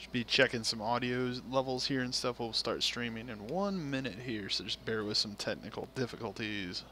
Should be checking some audio levels here and stuff. We'll start streaming in 1 minute here, so just bear with some technical difficulties.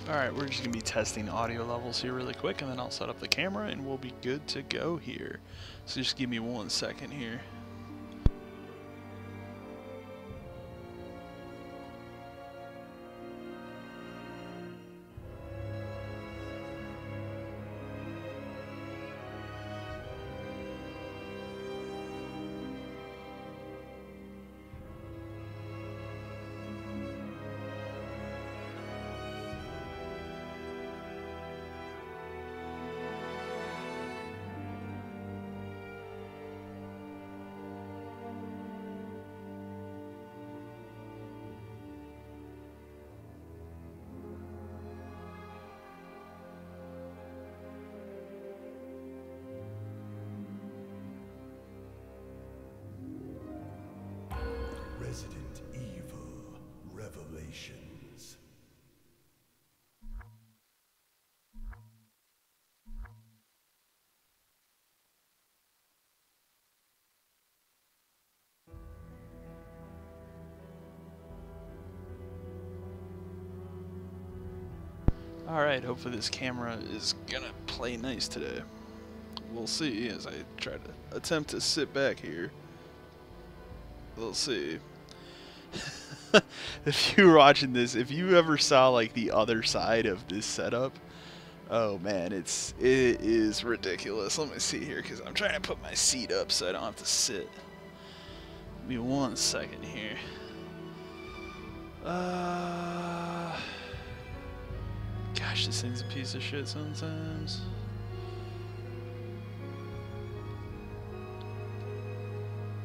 Alright, we're just going to be testing audio levels here really quick, and then I'll set up the camera and we'll be good to go here. So just give me 1 second here. Resident Evil Revelations. Alright, hopefully this camera is gonna play nice today. We'll see as I try to attempt to sit back here. We'll see. If you were watching this, if you ever saw like the other side of this setup, oh man, it is ridiculous. Let me see here, because I'm trying to put my seat up so I don't have to sit. Give me 1 second here. Gosh, this thing's a piece of shit sometimes.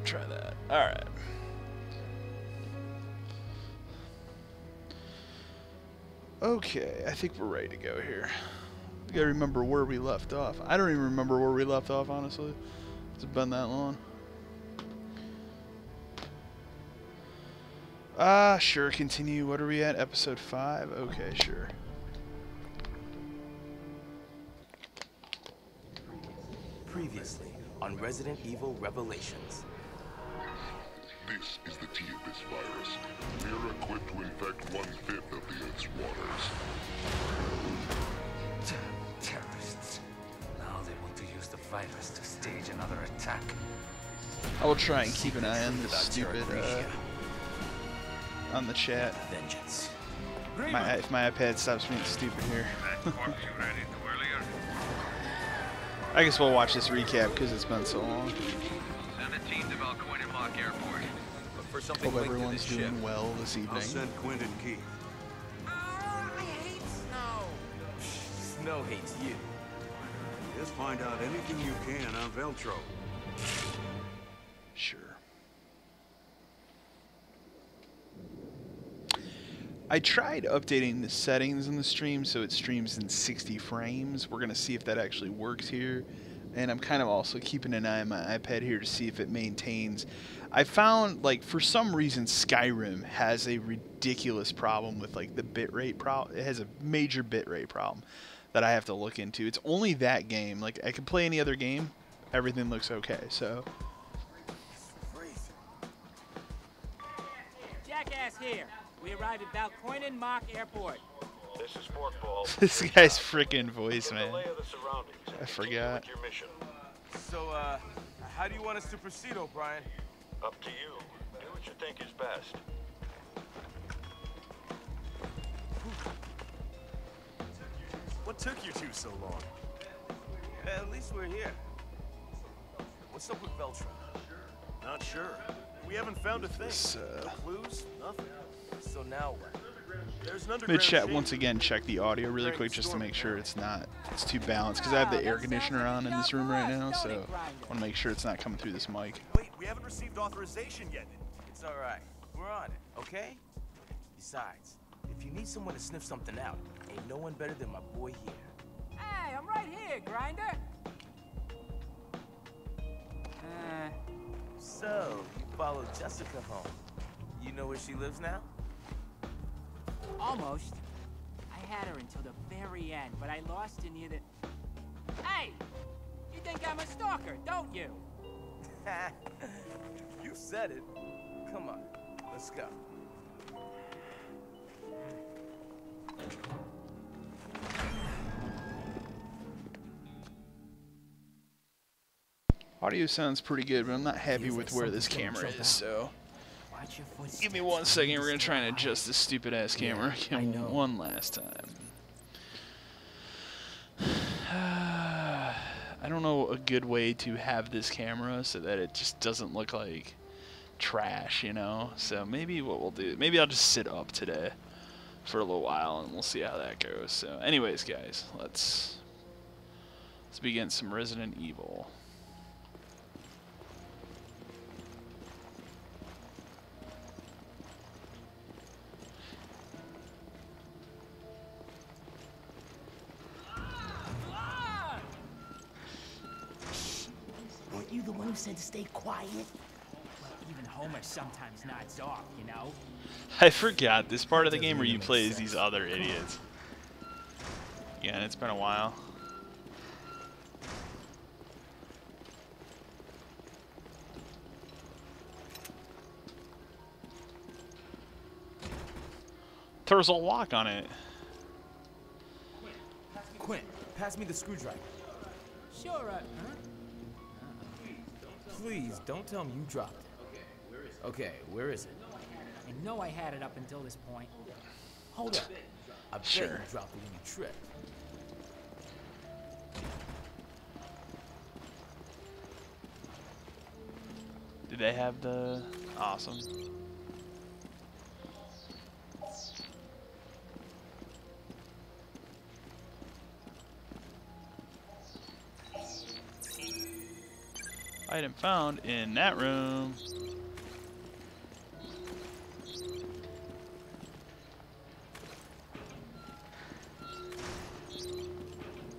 Try that. Alright. Okay, I think we're ready to go here. We gotta remember where we left off. I don't even remember where we left off, honestly. It's been that long. Sure, continue. What are we at? Episode 5? Okay, sure. Previously on Resident Evil Revelations. This is the T-Abyss virus. We are equipped to infect 1/5 of the Earth's waters. Terrorists. Now they want to use the virus to stage another attack. I will try and keep an eye on this stupid, on the chat. Vengeance. If my iPad stops being stupid here. corpse you ran into earlier? I guess we'll watch this recap because it's been so long. Send a team to Continiung Airport. Look for something Hope linked to everyone's this ship. doing well this I'll evening. send Quint and Keith. I hate snow. Snow hates you. Just find out anything you can on Veltro. Sure. I tried updating the settings in the stream so it streams in 60 frames. We're going to see if that actually works here. And I'm kind of also keeping an eye on my iPad here to see if it maintains. I found, like, for some reason Skyrim has a ridiculous problem with, like, the bitrate problem. It has a major bitrate problem that I have to look into. It's only that game. Like, I can play any other game. Everything looks okay, so... Jackass here. We arrived at Continiung Airport. This is Forkball. This guy's freaking voice, man. Lay of the surroundings. I forgot. With your mission. So, how do you want us to proceed, O'Brien? Up to you. Do what you think is best. What took you two so long? At least we're here. What's up with Veltro? Not sure. We haven't found a thing. This, No clues, nothing. So now what? There's an underground Mid chat chamber. once again, check the audio really quick just to make sure it's too balanced because I have the air conditioner on in this room right now, so I want to make sure it's not coming through this mic. Wait, we haven't received authorization yet. It's all right. We're on it, okay? Besides, if you need someone to sniff something out, ain't no one better than my boy here. Hey, I'm right here, Grinder. So, you followed Jessica home. You know where she lives now? Almost. I had her until the very end, but I lost her near the... Hey! You think I'm a stalker, don't you? You said it. Come on, let's go. Audio sounds pretty good, but I'm not happy with where this camera is, so... Watch your footsteps. Give me 1 second, we're going to try and adjust this stupid ass camera again one last time. I don't know a good way to have this camera so that it just doesn't look like trash, you know? So maybe what we'll do, maybe I'll just sit up today for a little while and we'll see how that goes. So anyways, guys, let's begin some Resident Evil. Weren't you the one who said to stay quiet? Well, even Homer sometimes nods off, you know? I forgot this part of the game where you play as these other idiots. Yeah, it's been a while. There's a lock on it. Quint, pass me the screwdriver. Sure, huh? Please, don't tell me you dropped it. Okay, where is it? I know I had it up until this point. Hold up. I bet Sure. you dropped it when you tripped. Do they have the... Awesome. Item found in that room.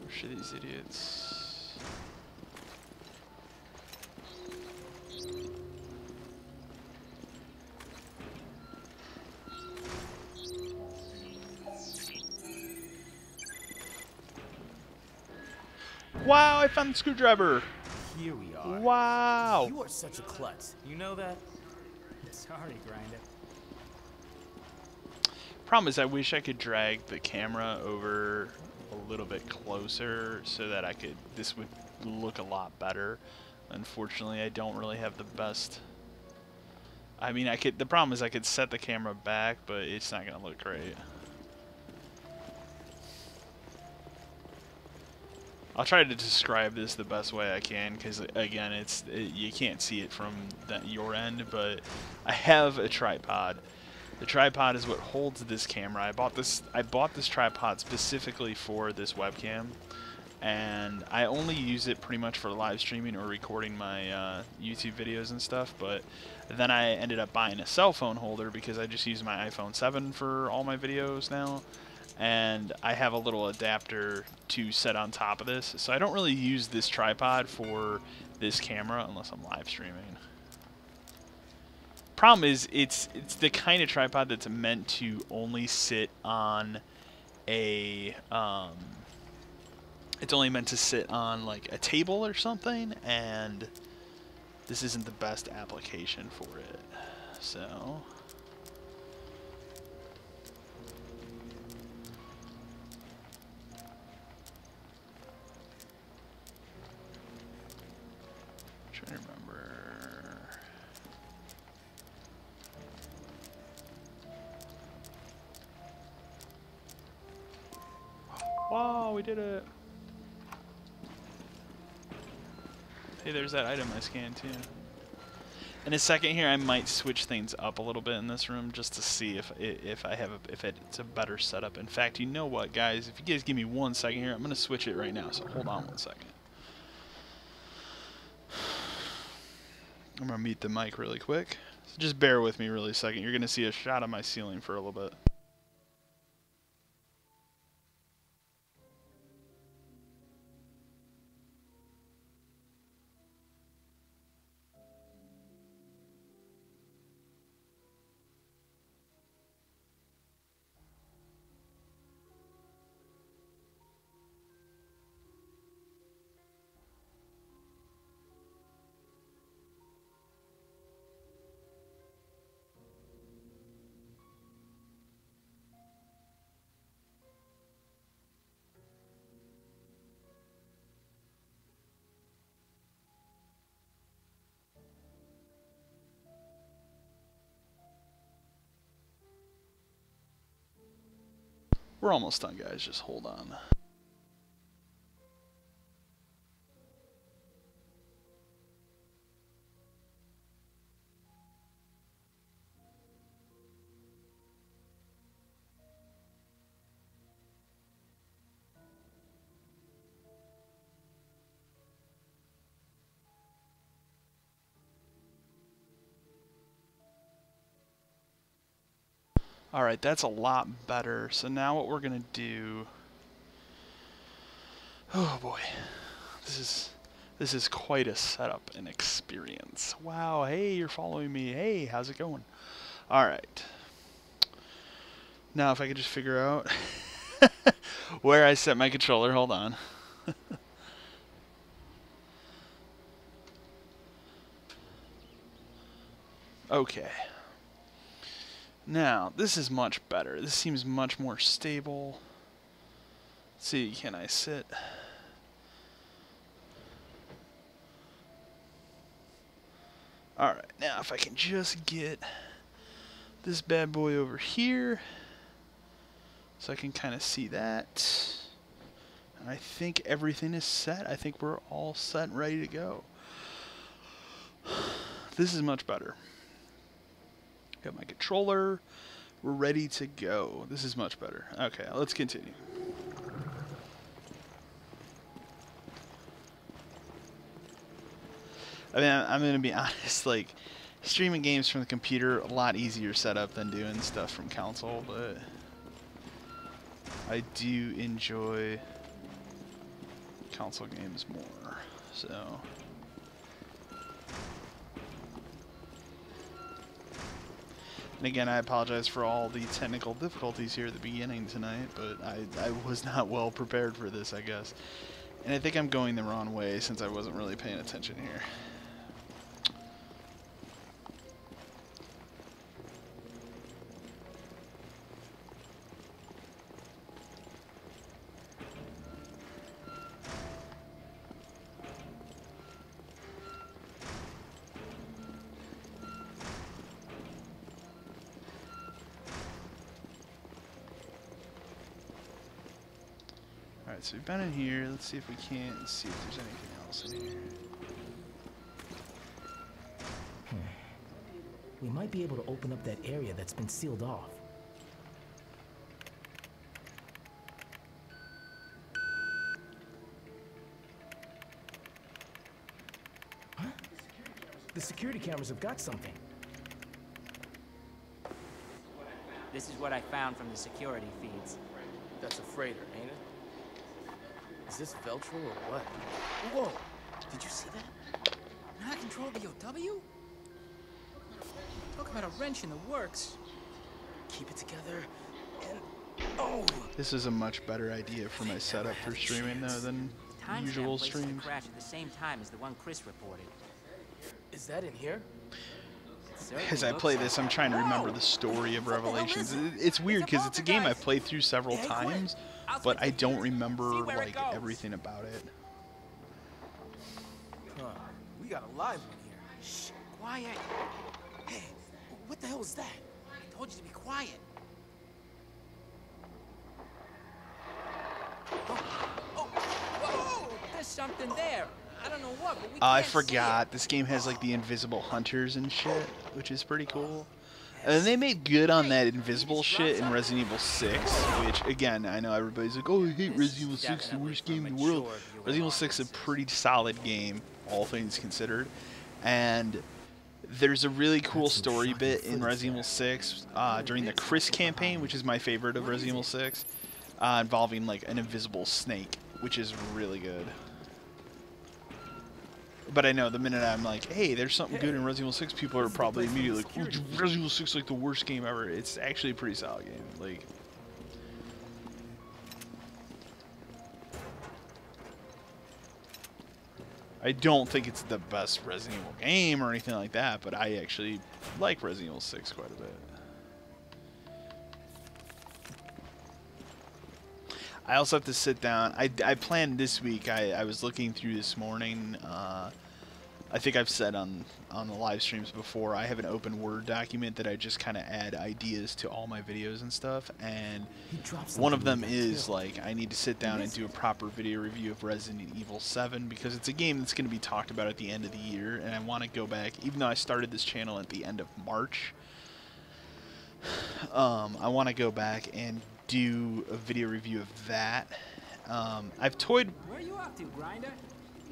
Where should these idiots? Wow, I found the screwdriver. Here we are. Wow. You are such a klutz. You know that? Sorry, Grinder. Problem is, I wish I could drag the camera over a little bit closer so that this would look a lot better. Unfortunately, I don't really have the best. I mean, the problem is I could set the camera back, but it's not gonna look great. I'll try to describe this the best way I can, because again, you can't see it from your end, but I have a tripod. The tripod is what holds this camera. I bought this tripod specifically for this webcam, and I only use it pretty much for live streaming or recording my YouTube videos and stuff. But then I ended up buying a cell phone holder because I just use my iPhone 7 for all my videos now, and I have a little adapter to set on top of this, so I don't really use this tripod for this camera unless I'm live streaming. Problem is, it's the kind of tripod that's meant to only sit on a it's only meant to sit on like a table or something, and this isn't the best application for it. So trying to remember. Wow, we did it. Hey, there's that item I scanned too. In a second here, I might switch things up a little bit in this room just to see if it's a better setup. In fact, you know what, guys? If you guys give me 1 second here, I'm gonna switch it right now. So hold on 1 second. I'm gonna mute the mic really quick. So just bear with me really a second. You're gonna see a shot of my ceiling for a little bit. We're almost done, guys. Just hold on. Alright, that's a lot better. So now what we're going to do... Oh boy. This is quite a setup and experience. Wow, hey, you're following me. Hey, how's it going? Alright. Now if I could just figure out where I set my controller. Hold on. Okay. Now, this is much better. This seems much more stable. Let's see, can I sit? Alright, now if I can just get this bad boy over here, so I can kind of see that. And I think everything is set. I think we're all set and ready to go. This is much better. Got my controller. We're ready to go. This is much better. Okay, let's continue. I mean, I'm going to be honest, like, streaming games from the computer, a lot easier setup than doing stuff from console, but I do enjoy console games more, so... And again, I apologize for all the technical difficulties here at the beginning tonight, but I was not well prepared for this, I guess. And I think I'm going the wrong way since I wasn't really paying attention here. Alright, so we've been in here. Let's see if we can't see if there's anything else in here. We might be able to open up that area that's been sealed off. Huh? The security cameras have got something. This is what I found from the security feeds. That's a freighter, ain't it? Is this Veltro or what? Whoa! Did you see that? Not control BOW? Talk about a wrench in the works. Keep it together and... Oh! This is a much better idea for my setup for streaming though than usual streams. Crash at the same time as the one Chris reported. Is that in here? As I play this, I'm trying to remember the story of Revelations. It's weird because it's a game I've played through several times, but I don't remember like everything about it. Huh. We got a live one here. Shh, quiet. Hey, what the hell is that? I told you to be quiet. Oh, whoa! There's something there. I don't know what, but we I can't forgot. This game has like the invisible hunters and shit, which is pretty cool. And they made good on that invisible shit in Resident Evil 6, which again, I know everybody's like, oh, I hate Resident Evil 6, the worst game in the world. Resident Evil 6 is a pretty solid game, all things considered. And there's a really cool story bit in Resident Evil 6 during the Chris campaign, which is my favorite of Resident Evil 6, involving like an invisible snake, which is really good. But I know the minute I'm like, hey, there's something good in Resident Evil 6, people are probably immediately like, oh, Resident Evil 6 is like the worst game ever. It's actually a pretty solid game. Like, I don't think it's the best Resident Evil game or anything like that, but I actually like Resident Evil 6 quite a bit. I also have to sit down. I planned this week. I was looking through this morning. I think I've said on the live streams before, I have an open Word document that I just kind of add ideas to all my videos and stuff. And one of them is like I need to sit down and do a proper video review of Resident Evil 7 because it's a game that's going to be talked about at the end of the year, and I want to go back. Even though I started this channel at the end of March, I want to go back and do a video review of that. I've toyed. Where are you off to, Grinder?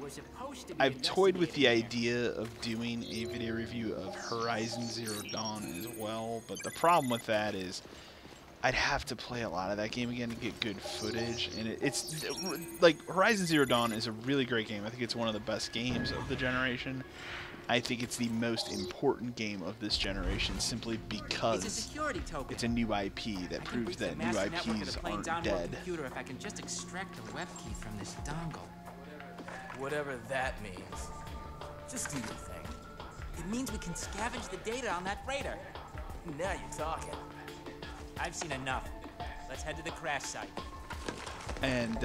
We're supposed to be I've toyed with the idea of doing a video review of Horizon Zero Dawn as well, but the problem with that is I'd have to play a lot of that game again to get good footage, and it's like Horizon Zero Dawn is a really great game. I think it's one of the best games of the generation. I think it's the most important game of this generation simply because it's a new IP that proves that new IPs aren't dead. If I can just extract the web key from this dongle. Whatever that means. Just do your thing. It means we can scavenge the data on that freighter. Now you're talking. I've seen enough. Let's head to the crash site. And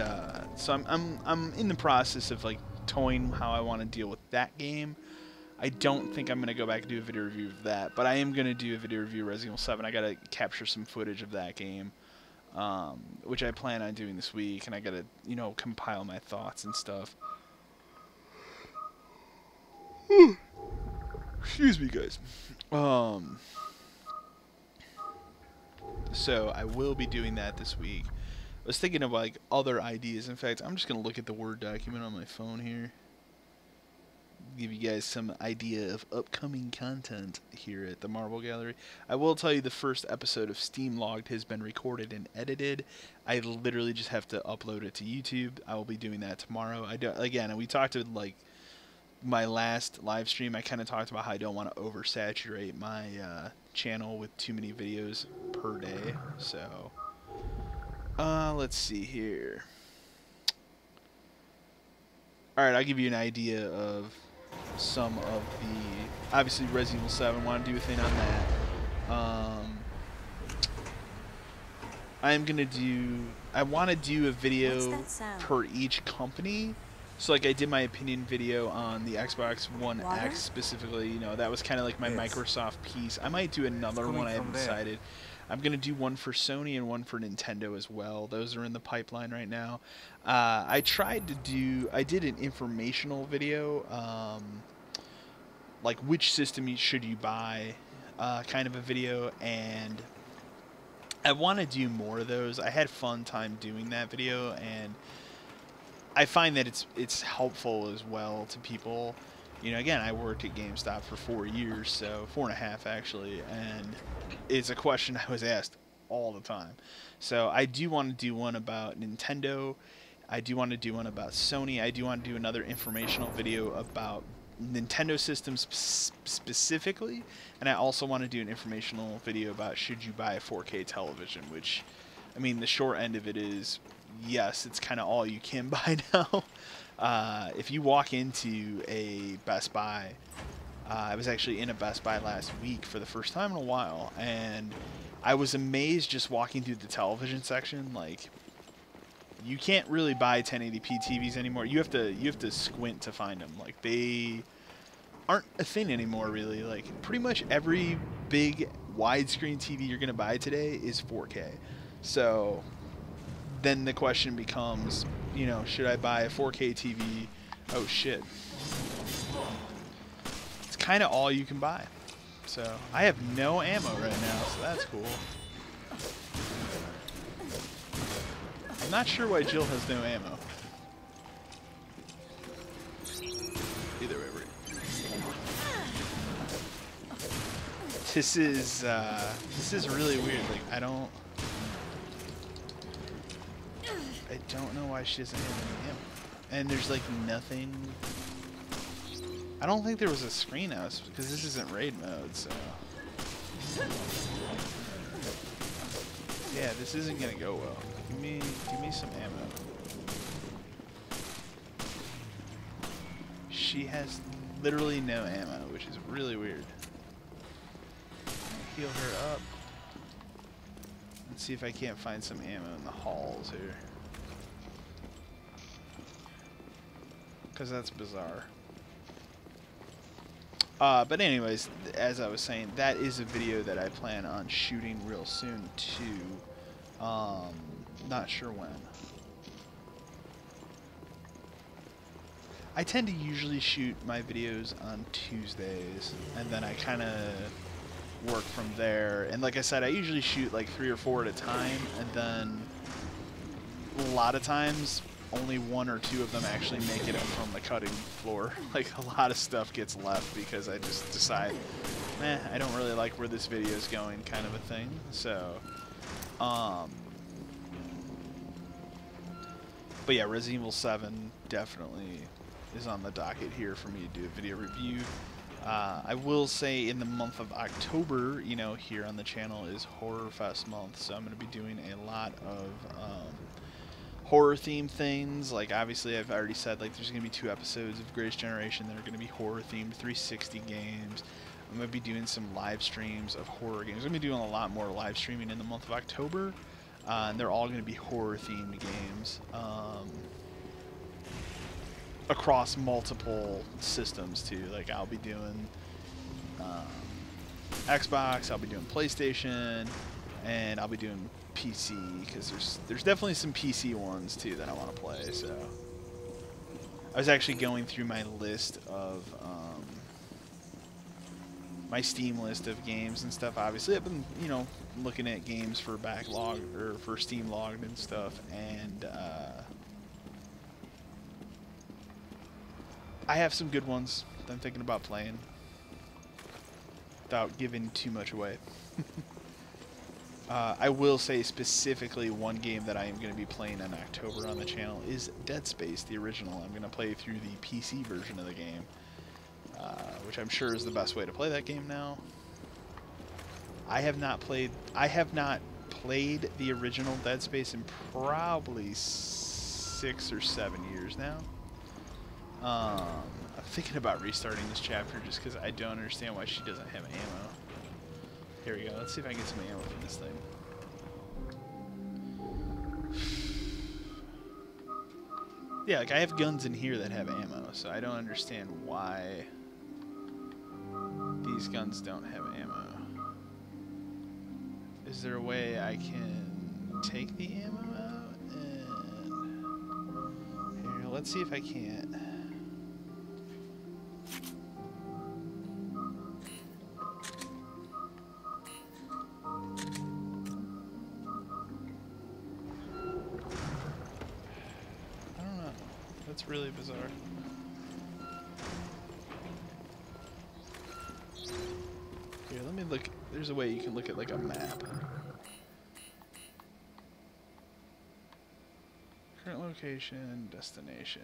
so I'm in the process of like toying how I want to deal with that game. I don't think I'm going to go back and do a video review of that, but I am going to do a video review of Resident Evil 7. I got to capture some footage of that game, which I plan on doing this week, and I got to, you know, compile my thoughts and stuff. Excuse me, guys. So I will be doing that this week. I was thinking of like other ideas. In fact, I'm just going to look at the Word document on my phone here. Give you guys some idea of upcoming content here at the Marble Gallery. I will tell you the first episode of Steam Logged has been recorded and edited. I literally just have to upload it to YouTube. I will be doing that tomorrow. Again, we talked to like my last live stream. I kind of talked about how I don't want to oversaturate my channel with too many videos per day. So let's see here. All right, I'll give you an idea of some of the, obviously Resident Evil 7, want to do a thing on that. I want to do a video per each company. So like I did my opinion video on the Xbox One X specifically, you know, that was kind of like my Microsoft piece. I might do another one, I haven't decided. I'm going to do one for Sony and one for Nintendo as well. Those are in the pipeline right now. I did an informational video, like which system should you buy, kind of a video, and I want to do more of those. I had fun time doing that video, and I find that it's helpful as well to people. You know, again, I worked at GameStop for 4 years, so 4.5 actually, and it's a question I was asked all the time. So I do want to do one about Nintendo. I do want to do one about Sony. I do want to do another informational video about Nintendo systems specifically, and I also want to do an informational video about should you buy a 4K television, which, I mean, the short end of it is, yes, it's kind of all you can buy now. If you walk into a Best Buy, I was actually in a Best Buy last week for the first time in a while, and I was amazed just walking through the television section. Like, you can't really buy 1080p TVs anymore. You have to squint to find them. Like, they aren't a thing anymore, really. Like, pretty much every big widescreen TV you're gonna buy today is 4K. So then the question becomes, you know, should I buy a 4K TV? Oh shit. It's kind of all you can buy. So I have no ammo right now, so that's cool. I'm not sure why Jill has no ammo. Either way, this is really weird. Like, I don't know why she doesn't have any ammo. And there's like nothing. I don't think there was a screen house because this isn't raid mode, so yeah, this isn't gonna go well. Give me some ammo. She has literally no ammo, which is really weird. Heal her up. Let's see if I can't find some ammo in the halls here. Because that's bizarre. But anyways, as I was saying, that is a video that I plan on shooting real soon too. Not sure when. I tend to usually shoot my videos on Tuesdays, and then I kind of work from there. And like I said, I usually shoot like 3 or 4 at a time, and then a lot of times only 1 or 2 of them actually make it up from the cutting floor. Like, a lot of stuff gets left because I just decide, I don't really like where this video is going, kind of a thing. So, but yeah, Resident Evil 7 definitely is on the docket here for me to do a video review. I will say in the month of October, you know, here on the channel is Horror Fest month, so I'm going to be doing a lot of horror themed things. Like, obviously I've already said, like, there's going to be 2 episodes of Greatest Generation that are going to be horror themed, 360 games. I'm going to be doing some live streams of horror games. I'm going to be doing a lot more live streaming in the month of October, and they're all going to be horror themed games. Across multiple systems too. Like, I'll be doing Xbox, I'll be doing PlayStation, and I'll be doing PC, because there's definitely some PC ones too that I want to play. So I was actually going through my list of my Steam list of games and stuff. Obviously I've been, you know, looking at games for backlog or for Steam logged and stuff, and I have some good ones that I'm thinking about playing without giving too much away. I will say specifically one game that I am going to be playing in October on the channel is Dead Space, the original. I'm going to play through the PC version of the game, which I'm sure is the best way to play that game now. I have not played the original Dead Space in probably 6 or 7 years now. I'm thinking about restarting this chapter just because I don't understand why she doesn't have ammo. Here we go. Let's see if I can get some ammo from this thing. Yeah, like, I have guns in here that have ammo, so I don't understand why these guns don't have ammo. is there a way I can take the ammo out? And here, let's see if I can't. I don't know. That's really bizarre. Here, let me look. There's a way you can look at like a map. Current location, destination.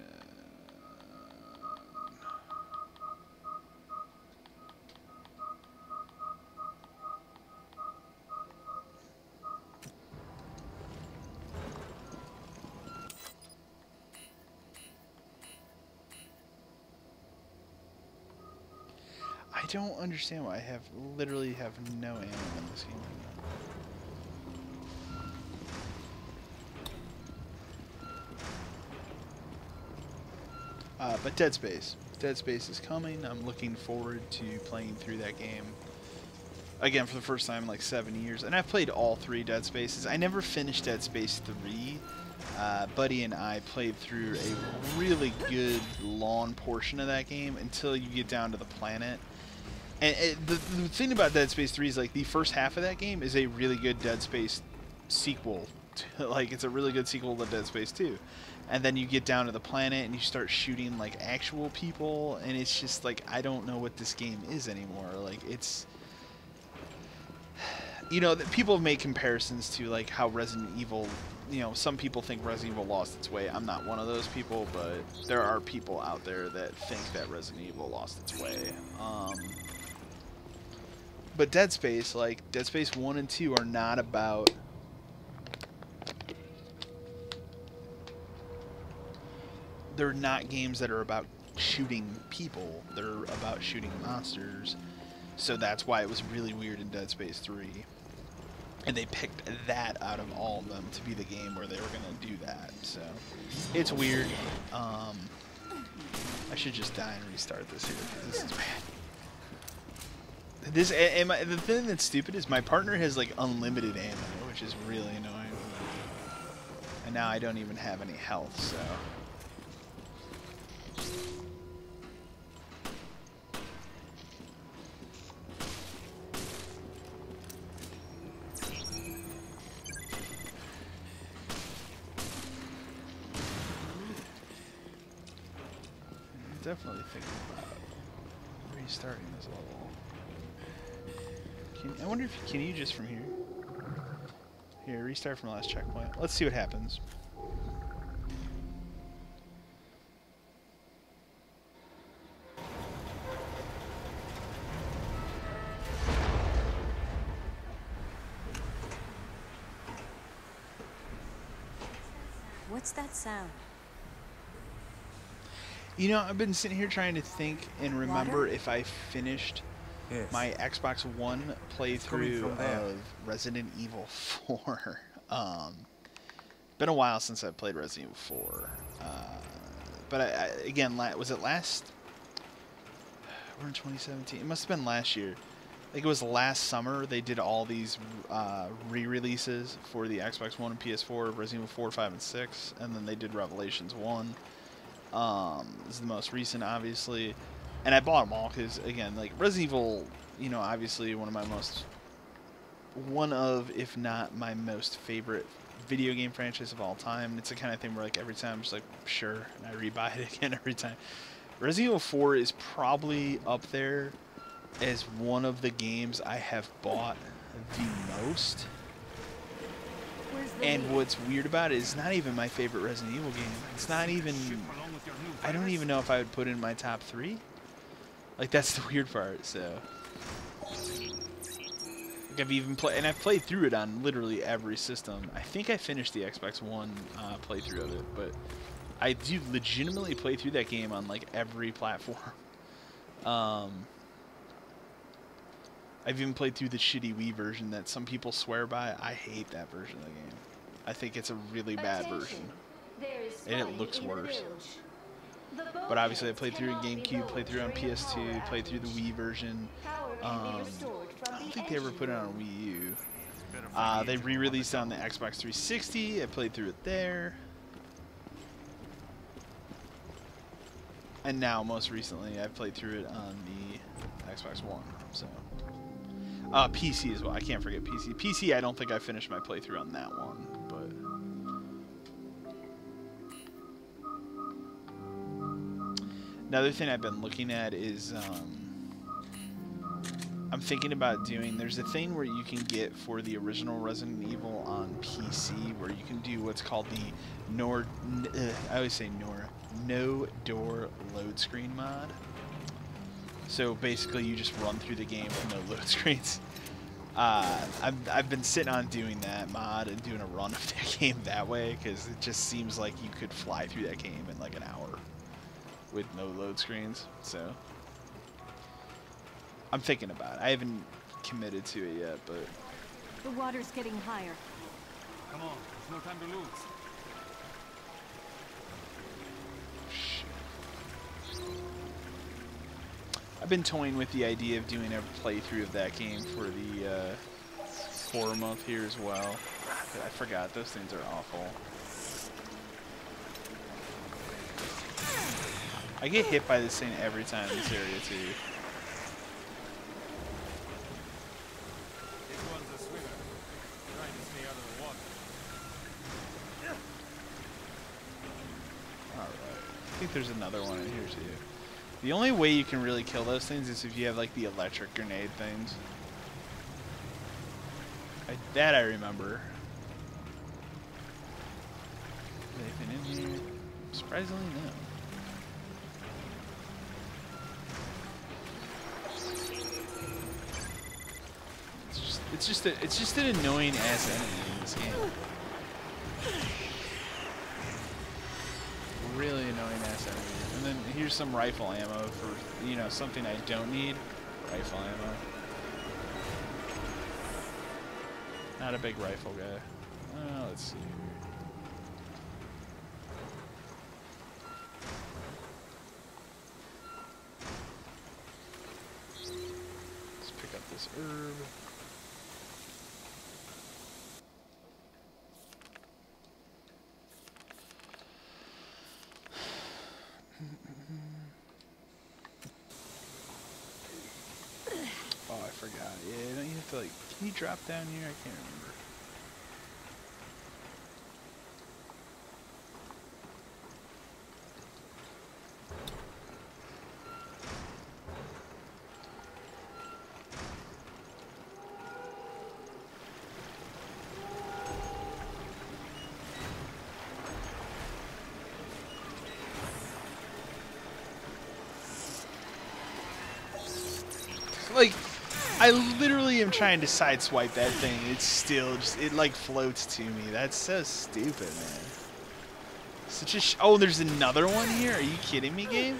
I don't understand why I literally have no ammo in this game right now. But Dead Space. Dead Space is coming. I'm looking forward to playing through that game again for the first time in like 7 years. And I've played all 3 Dead Spaces. I never finished Dead Space 3. Buddy and I played through a really good long portion of that game until you get down to the planet. And the thing about Dead Space 3 is like the first half of that game is a really good Dead Space sequel. Like it's a really good sequel to Dead Space 2. And then you get down to the planet and you start shooting like actual people, and it's just like I don't know what this game is anymore. Like it's, you know, people have made comparisons to like how Resident Evil, you know, some people think Resident Evil lost its way. I'm not one of those people, but there are people out there that think that Resident Evil lost its way. But Dead Space, like Dead Space 1 and 2 are not about they're not games that are about shooting people. They're about shooting monsters. So that's why it was really weird in Dead Space 3. And they picked that out of all of them to be the game where they were going to do that. So it's weird. I should just die and restart this here, because this is bad. The thing that's stupid is my partner has like unlimited ammo, which is really annoying. And now I don't even have any health, so. I'm definitely thinking about restarting this level. I wonder if can you just from here? Here, restart from the last checkpoint. Let's see what happens. What's that sound? You know, I've been sitting here trying to think and remember if I finished my Xbox One playthrough of Resident Evil 4. Been a while since I played Resident Evil 4. But again, was it last? We're in 2017. It must have been last year. I think it was last summer. They did all these re-releases for the Xbox One and PS4 of Resident Evil 4, 5, and 6. And then they did Revelations 1. This is the most recent, obviously. And I bought them all because, again, like Resident Evil, you know, obviously one of, if not my most favorite video game franchise of all time. It's the kind of thing where, like, every time I'm just like, sure, and I rebuy it again every time. Resident Evil 4 is probably up there as one of the games I have bought the most. And what's weird about it is not even my favorite Resident Evil game. It's not even, I don't even know if I would put it in my top 3. Like, that's the weird part, so. Like, I've even played, and I've played through it on literally every system. I think I finished the Xbox One playthrough of it, but I do legitimately play through that game on, like, every platform. I've even played through the shitty Wii version that some people swear by. I hate that version of the game. I think it's a really bad version. And it looks worse. But obviously I played through in GameCube, played through on PS2, played through the Wii version. I don't think they ever put it on Wii U. They re-released it on the Xbox 360. I played through it there. And now, most recently, I've played through it on the Xbox One. So, PC as well. I can't forget PC. PC, I don't think I finished my playthrough on that one, but another thing I've been looking at is I'm thinking about doing. There's a thing where you can get for the original Resident Evil on PC, where you can do what's called the I always say no door load screen mod. So basically, you just run through the game with no load screens. I've been sitting on doing that mod and doing a run of that game that way, because it just seems like you could fly through that game in like an hour with no load screens. So I'm thinking about it. I haven't committed to it yet, but The water's getting higher. Come on, there's no time to lose. I've been toying with the idea of doing a playthrough of that game for the horror month here as well. But I forgot, those things are awful. I get hit by this thing every time in this area too. This one's a swimmer, trying to stay out of the water. Alright. I think there's another one in here too. The only way you can really kill those things is if you have like the electric grenade things. That I remember. Anything in here? Surprisingly, no. It's just an annoying ass enemy in this game. Really annoying ass enemy. And then here's some rifle ammo for, you know, something I don't need. Rifle ammo. Not a big rifle guy. Let's see here. Let's pick up this herb. Oh, I forgot. Yeah, don't you have to, like, can you drop down here? I can't remember. Like, I literally am trying to sideswipe that thing. It's still just, it like floats to me. That's so stupid, man. Such a oh, there's another one here? Are you kidding me, game?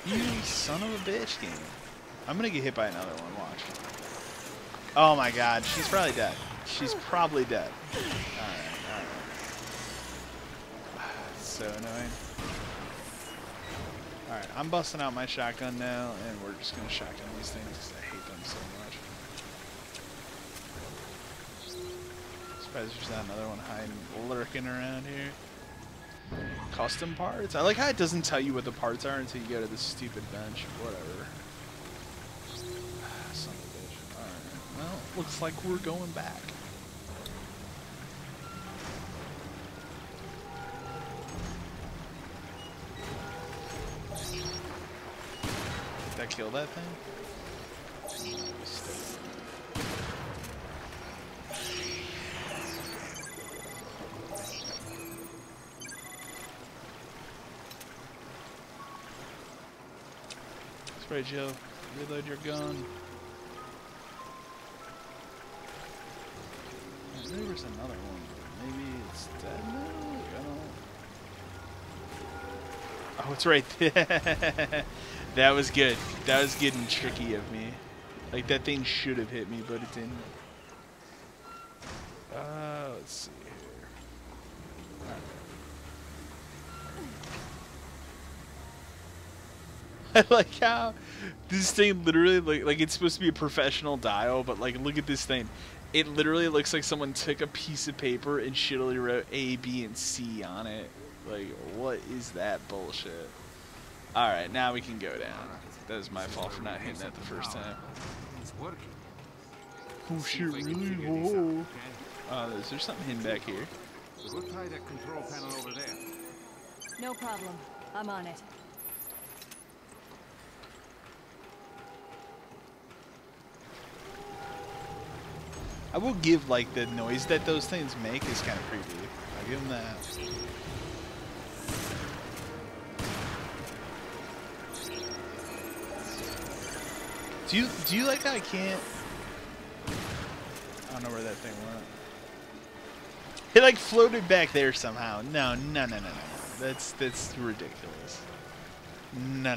You son of a bitch, game. I'm gonna get hit by another one, watch. Oh my god, she's probably dead. She's probably dead. Alright. So annoying. Alright, I'm busting out my shotgun now, and we're just gonna shotgun these things because I hate them so much. Surprised there's not another one hiding, lurking around here. Custom parts? I like how it doesn't tell you what the parts are until you go to this stupid bench. Whatever. Son of a bitch. Alright, well, looks like we're going back. Did I kill that thing? Spray Joe, reload your gun. Maybe there's another one. Maybe it's dead now? I don't... Oh, it's right there. That was good. That was getting tricky of me. Like, that thing should have hit me, but it didn't. Let's see here. I like how this thing literally, like it's supposed to be a professional dial, but like, look at this thing. It literally looks like someone took a piece of paper and shittily wrote A, B, and C on it. Like, what is that bullshit? Alright, now we can go down. That was my fault for not hitting that the first time. It's working. Oh shit, really? Oh, is there something hidden back here? We'll try that control panel over there. No problem. I'm on it. I will give, like, the noise that those things make is kind of creepy. I'll give them that. Do you like how I can't... I don't know where that thing went. It, like, floated back there somehow. No. That's ridiculous. No.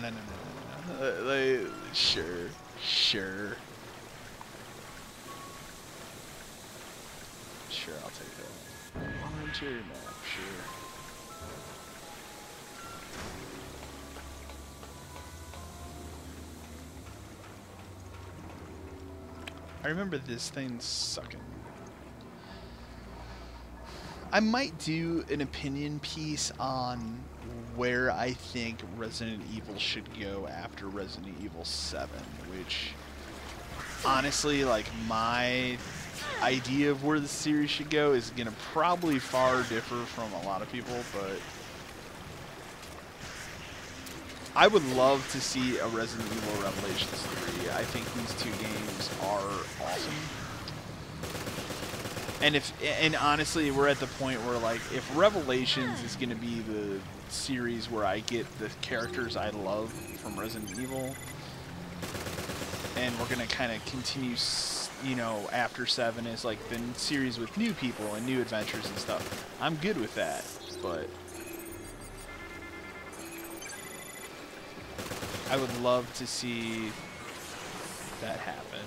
Like, sure. Sure, I'll take that. Volunteer map, sure. I remember this thing sucking. I might do an opinion piece on where I think Resident Evil should go after Resident Evil 7, which, honestly, like, my idea of where the series should go is going to probably far differ from a lot of people, but I would love to see a Resident Evil Revelations 3. I think these two games are awesome. And honestly, we're at the point where, like, if Revelations is going to be the series where I get the characters I love from Resident Evil, and we're going to kind of continue, you know, after 7 is like the series with new people and new adventures and stuff, I'm good with that, but I would love to see that happen.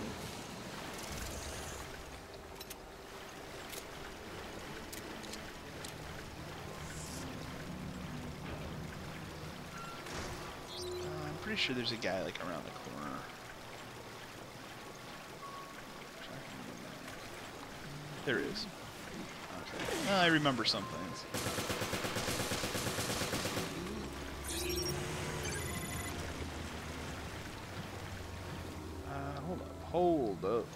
I'm pretty sure there's a guy, like, around the corner. There is. Okay. Well, I remember some things. Hold up.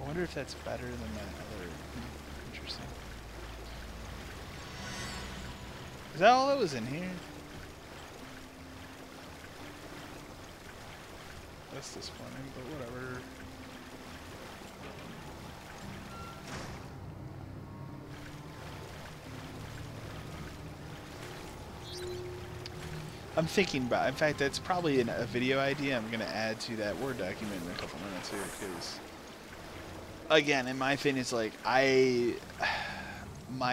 I wonder if that's better than that other. Interesting. Is that all that was in here? That's disappointing, but whatever. I'm thinking about, in fact, that's probably a video idea I'm going to add to that Word document in a couple minutes here, because, again, in my opinion, it's like, my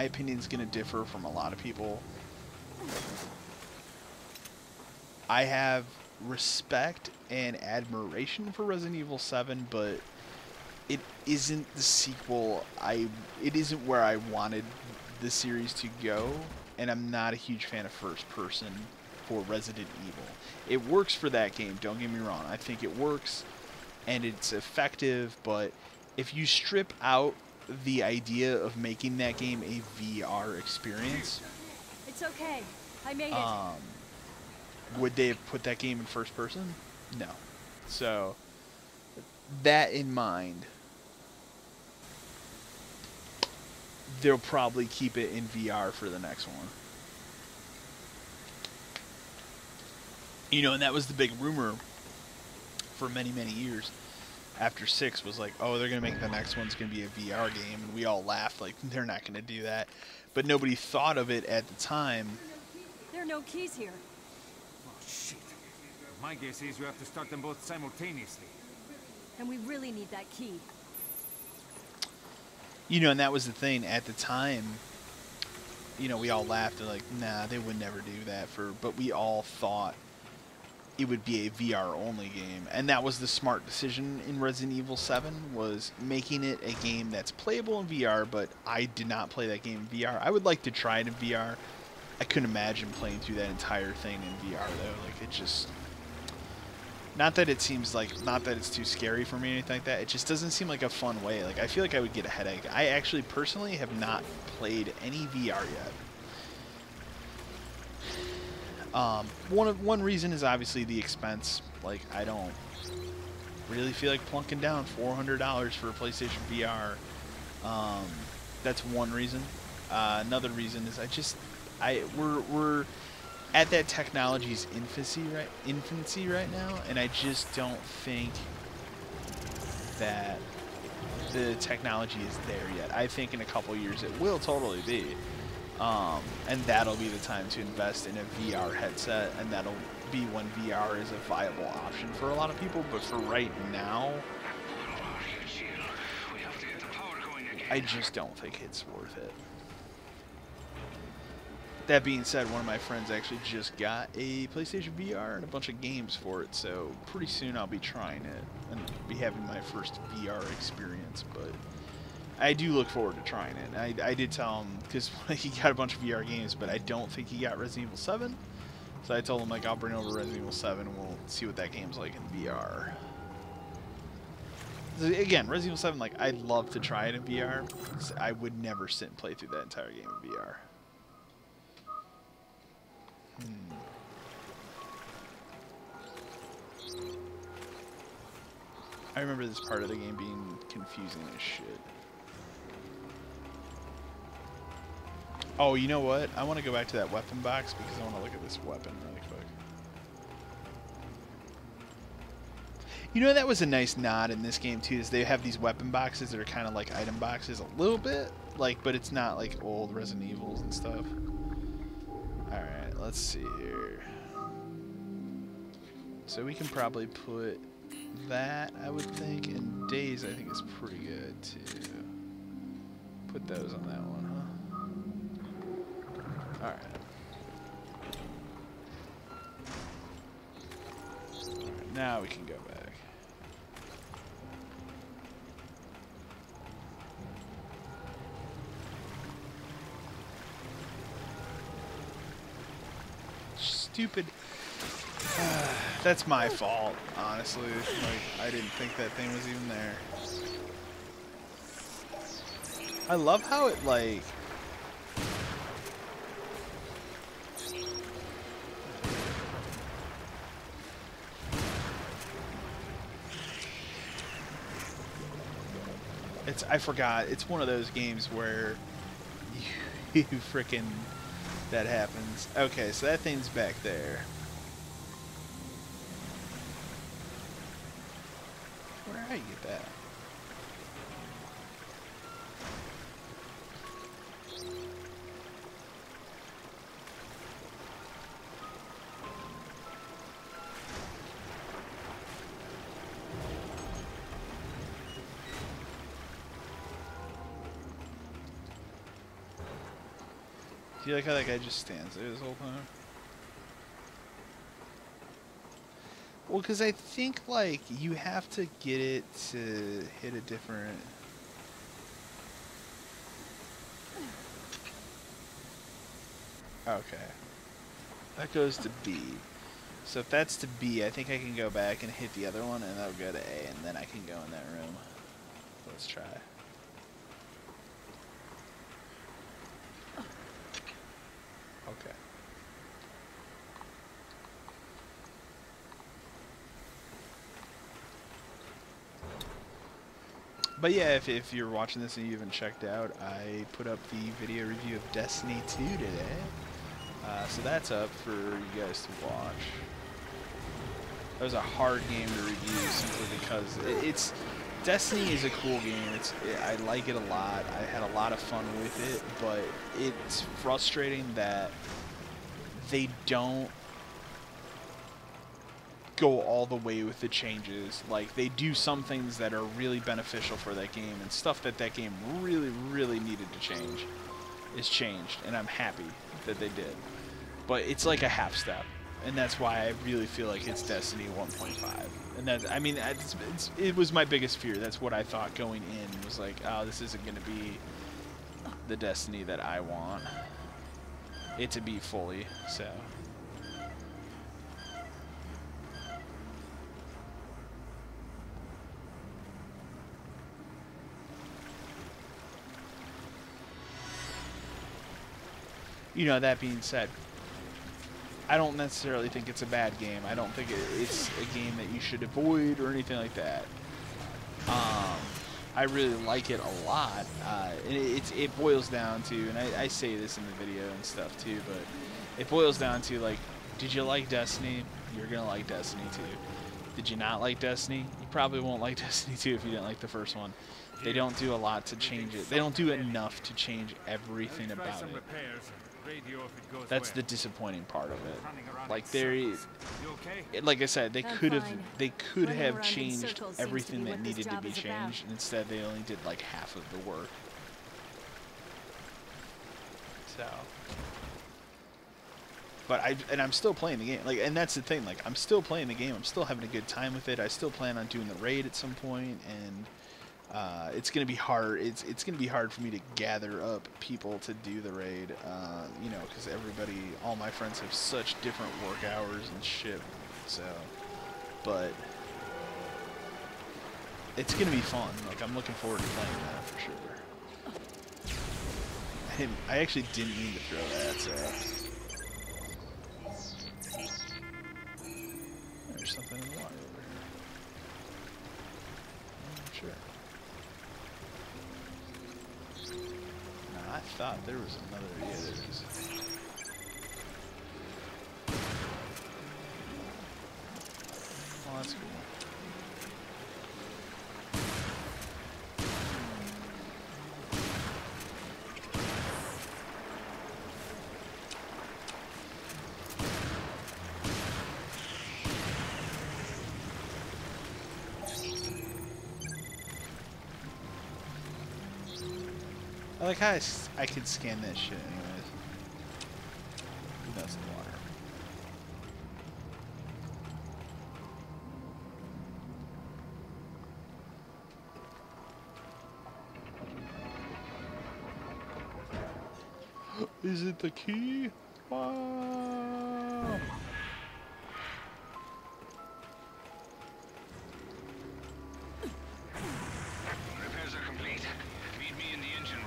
opinion's going to differ from a lot of people. I have respect and admiration for Resident Evil 7, but it isn't the sequel. It isn't where I wanted the series to go, and I'm not a huge fan of first person for Resident Evil. It works for that game, don't get me wrong. I think it works and it's effective, but if you strip out the idea of making that game a VR experience, It's okay. I made it. would they have put that game in first person? No. So, that in mind, they'll probably keep it in VR for the next one. You know, and that was the big rumor for many, many years. After 6 was like, oh, they're going to make the next one's going to be a VR game. And we all laughed like, they're not going to do that. But nobody thought of it at the time. There are no keys here. Oh, shit. My guess is you have to start them both simultaneously. And we really need that key. You know, and that was the thing. At the time, you know, we all laughed and like, nah, they would never do that. But we all thought it would be a VR-only game. And that was the smart decision in Resident Evil 7, was making it a game that's playable in VR, but I did not play that game in VR. I would like to try it in VR. I couldn't imagine playing through that entire thing in VR though. Like it just, not that it seems like, not that it's too scary for me or anything like that. It just doesn't seem like a fun way. Like I feel like I would get a headache. I actually personally have not played any VR yet. One reason is obviously the expense. Like I don't really feel like plunking down $400 for a PlayStation VR. That's one reason. Another reason is we're at that technology's infancy right now, and I just don't think that the technology is there yet. I think in a couple years it will totally be, and that'll be the time to invest in a VR headset, and that'll be when VR is a viable option for a lot of people. But for right now, I just don't think it's worth it. That being said, one of my friends actually just got a PlayStation VR and a bunch of games for it, so pretty soon I'll be trying it and be having my first VR experience. But I do look forward to trying it. I did tell him, because he got a bunch of VR games, but I don't think he got Resident Evil 7. So I told him, like, I'll bring over Resident Evil 7 and we'll see what that game's like in VR. So again, Resident Evil 7, like, I'd love to try it in VR. I would never sit and play through that entire game in VR. I remember this part of the game being confusing as shit. Oh, you know what? I want to go back to that weapon box because I want to look at this weapon really quick. You know, that was a nice nod in this game too, is they have these weapon boxes that are kind of like item boxes a little bit, like, but it's not like old Resident Evils and stuff. Alright, let's see here. So we can probably put that, I would think, and Days I think is pretty good too. Put those on that one, huh? Alright. Alright, now we can go back. Stupid. That's my fault, honestly. Like, I didn't think that thing was even there. I love how it, like... I forgot. It's one of those games where you frickin' that happens. Okay, so that thing's back there. Where did I get that? Do you like how that guy just stands there this whole time? Well, because I think, like, you have to get it to hit a different... Okay. That goes to B. So if that's to B, I think I can go back and hit the other one, and that'll go to A, and then I can go in that room. Let's try. Okay. But yeah, if you're watching this and you haven't checked out, I put up the video review of Destiny 2 today. So that's up for you guys to watch. That was a hard game to review simply because it's Destiny is a cool game. I like it a lot. I had a lot of fun with it, but it's frustrating that they don't go all the way with the changes. Like, they do some things that are really beneficial for that game, and stuff that game really, really needed to change is changed, and I'm happy that they did. But it's like a half step, and that's why I really feel like it's Destiny 1.5. And that, I mean, it was my biggest fear. That's what I thought going in, was like, oh, this isn't going to be the Destiny that I want. it to be fully. So. You know, that being said, I don't necessarily think it's a bad game. I don't think it's a game that you should avoid or anything like that. I really like it a lot. It boils down to, and I say this in the video and stuff too, but it boils down to, like, did you like Destiny? You're going to like Destiny 2. Did you not like Destiny? You probably won't like Destiny 2 if you didn't like the first one. They don't do a lot to change it. They don't do enough to change everything about it. That's the disappointing part of it. Like, like I said, they could have changed everything that needed to be changed. And instead, they only did like half of the work. So, but I'm still playing the game. Like, and that's the thing. Like, I'm still playing the game. I'm still having a good time with it. I still plan on doing the raid at some point, and it's gonna be hard. It's gonna be hard for me to gather up people to do the raid, you know, because all my friends have such different work hours and shit. So, but it's gonna be fun. Like, I'm looking forward to playing that for sure. I actually didn't mean to throw that. So there's something in the water over here. Sure. I thought there was another. Yeah, there is. Oh, that's cool. I like how I could scan that shit anyways. That's the water. Is it the key? Wow. Repairs are complete. Meet me in the engine room.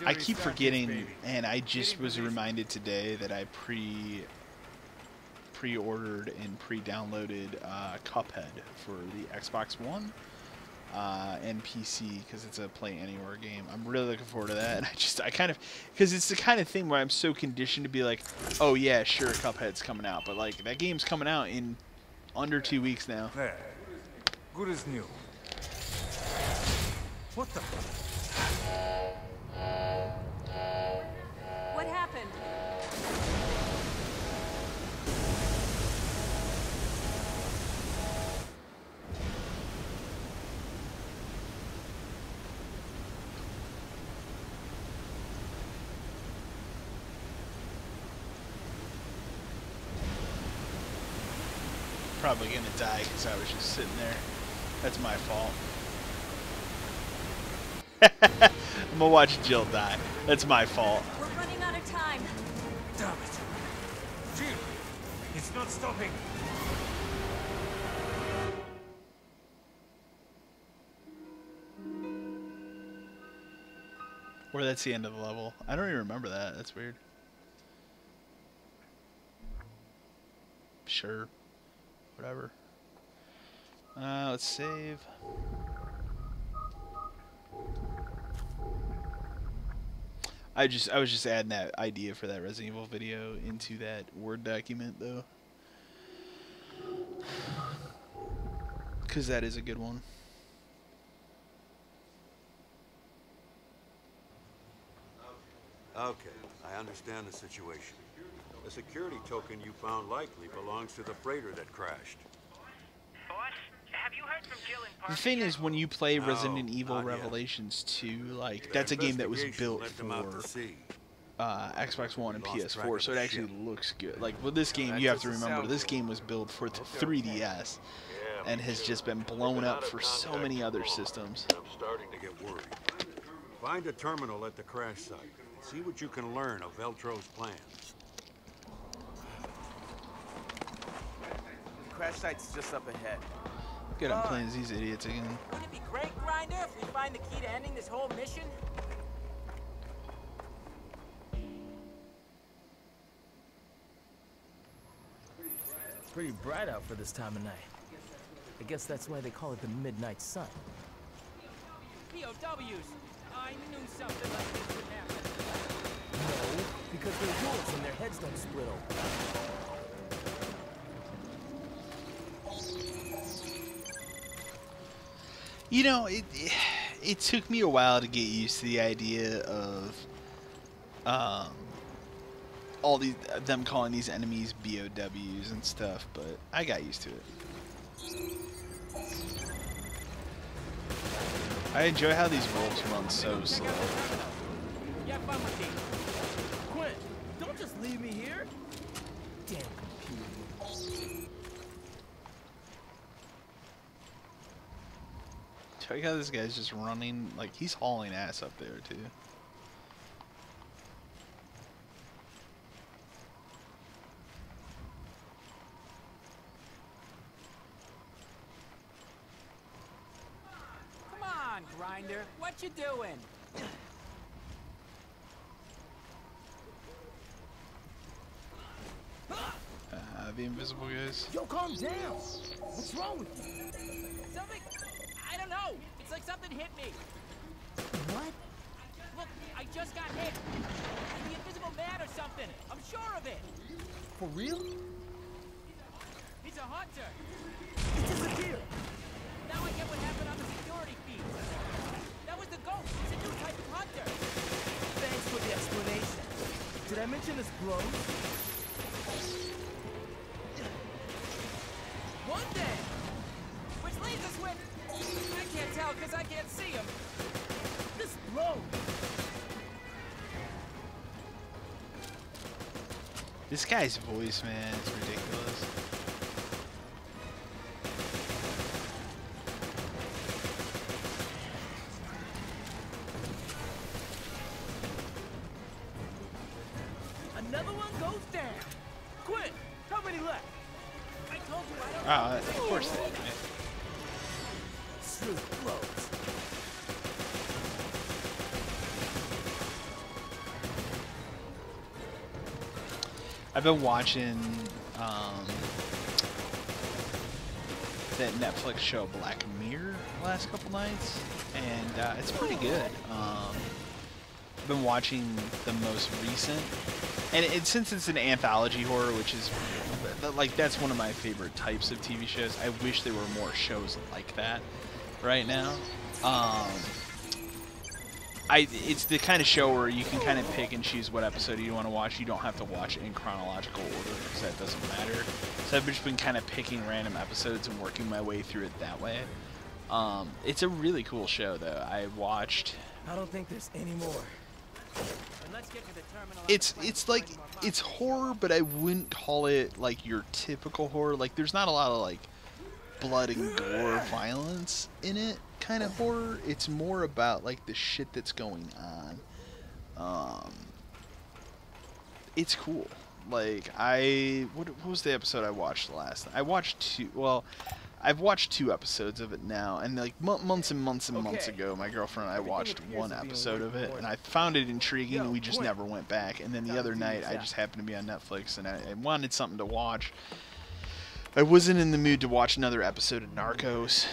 I keep forgetting, and I just was reminded today that I pre-ordered and pre-downloaded Cuphead for the Xbox One and PC because it's a play anywhere game. I'm really looking forward to that, and I kind of, because it's the kind of thing where I'm so conditioned to be like, oh yeah, sure, Cuphead's coming out, but like that game's coming out in under 2 weeks now. There. Good as new. What the? What happened? Probably gonna die because I was just sitting there. That's my fault. I'm gonna watch Jill die. That's my fault. We're running out of time. Damn it. Jill, it's not stopping. Or that's the end of the level. I don't even remember that. That's weird. Sure. Whatever. Let's save. I was just adding that idea for that Resident Evil video into that Word document though. Cause that is a good one. Okay, I understand the situation. The security token you found likely belongs to the freighter that crashed. Boss, have you heard from Jill and Parker? The thing is, when you play No, Resident Evil not yet. Revelations 2, like, that's a game that was Investigation built led them out to for sea. Xbox One and Lost track PS4, of so it the actually ship. looks good. Like, with this game, That you have just to remember, sounds this good. game was built for the 3DS, Yeah, and me has too. just been They've blown been up out of for so contact many too other long. systems. I'm starting to get worried. Find a terminal at the crash site. See what you can learn of Veltro's plans. The crash site's just up ahead. Good, I'm playing as these idiots again. Wouldn't it be great, Grinder, if we find the key to ending this whole mission? It's pretty bright out for this time of night. I guess that's why they call it the Midnight Sun. POWs. I knew something like this would happen. No, because they're wolves and their heads don't split open. You know, it took me a while to get used to the idea of all these them calling these enemies BOWs and stuff, but I got used to it. I enjoy how these wolves run so slow. Yeah, fun with me. Quinn, don't just leave me here. Damn computer. Check how this guy's just running, like he's hauling ass up there too. Come on, Grinder. What you doing? The invisible guys. Yo, calm down. What's wrong with you? Something... I don't know. It's like something hit me. What? Look, I just got hit. Like the invisible man or something. I'm sure of it. For real? He's a hunter. He disappeared. Now I get what happened on the security feed. That was the ghost. It's a new type of hunter. Thanks for the explanation. Did I mention his blows? One day. Which leaves us with... I can't tell because I can't see him. This blow. This guy's voice, man, is ridiculous. Another one goes down. Quit. How many left? I told you I don't know. Of course they did. Smooth blows. I've been watching that Netflix show Black Mirror the last couple nights, and it's pretty good. I've been watching the most recent, and since it's an anthology horror, which is like that's one of my favorite types of TV shows. I wish there were more shows like that right now. It's the kind of show where you can kind of pick and choose what episode you want to watch. You don't have to watch it in chronological order because that doesn't matter. So I've just been kind of picking random episodes and working my way through it that way. It's a really cool show, though. I watched. I don't think there's any more. Let's get to the terminal. It's like it's horror, but I wouldn't call it like your typical horror. Like there's not a lot of like blood and gore violence in it kind of horror. It's more about like the shit that's going on. It's cool. Like what was the episode I watched last night? I've watched 2 episodes of it now, and like months and months and months ago, my girlfriend and I watched 1 episode of it, and I found it intriguing, and we just never went back. And then the other night, I just happened to be on Netflix, and I wanted something to watch. I wasn't in the mood to watch another episode of Narcos.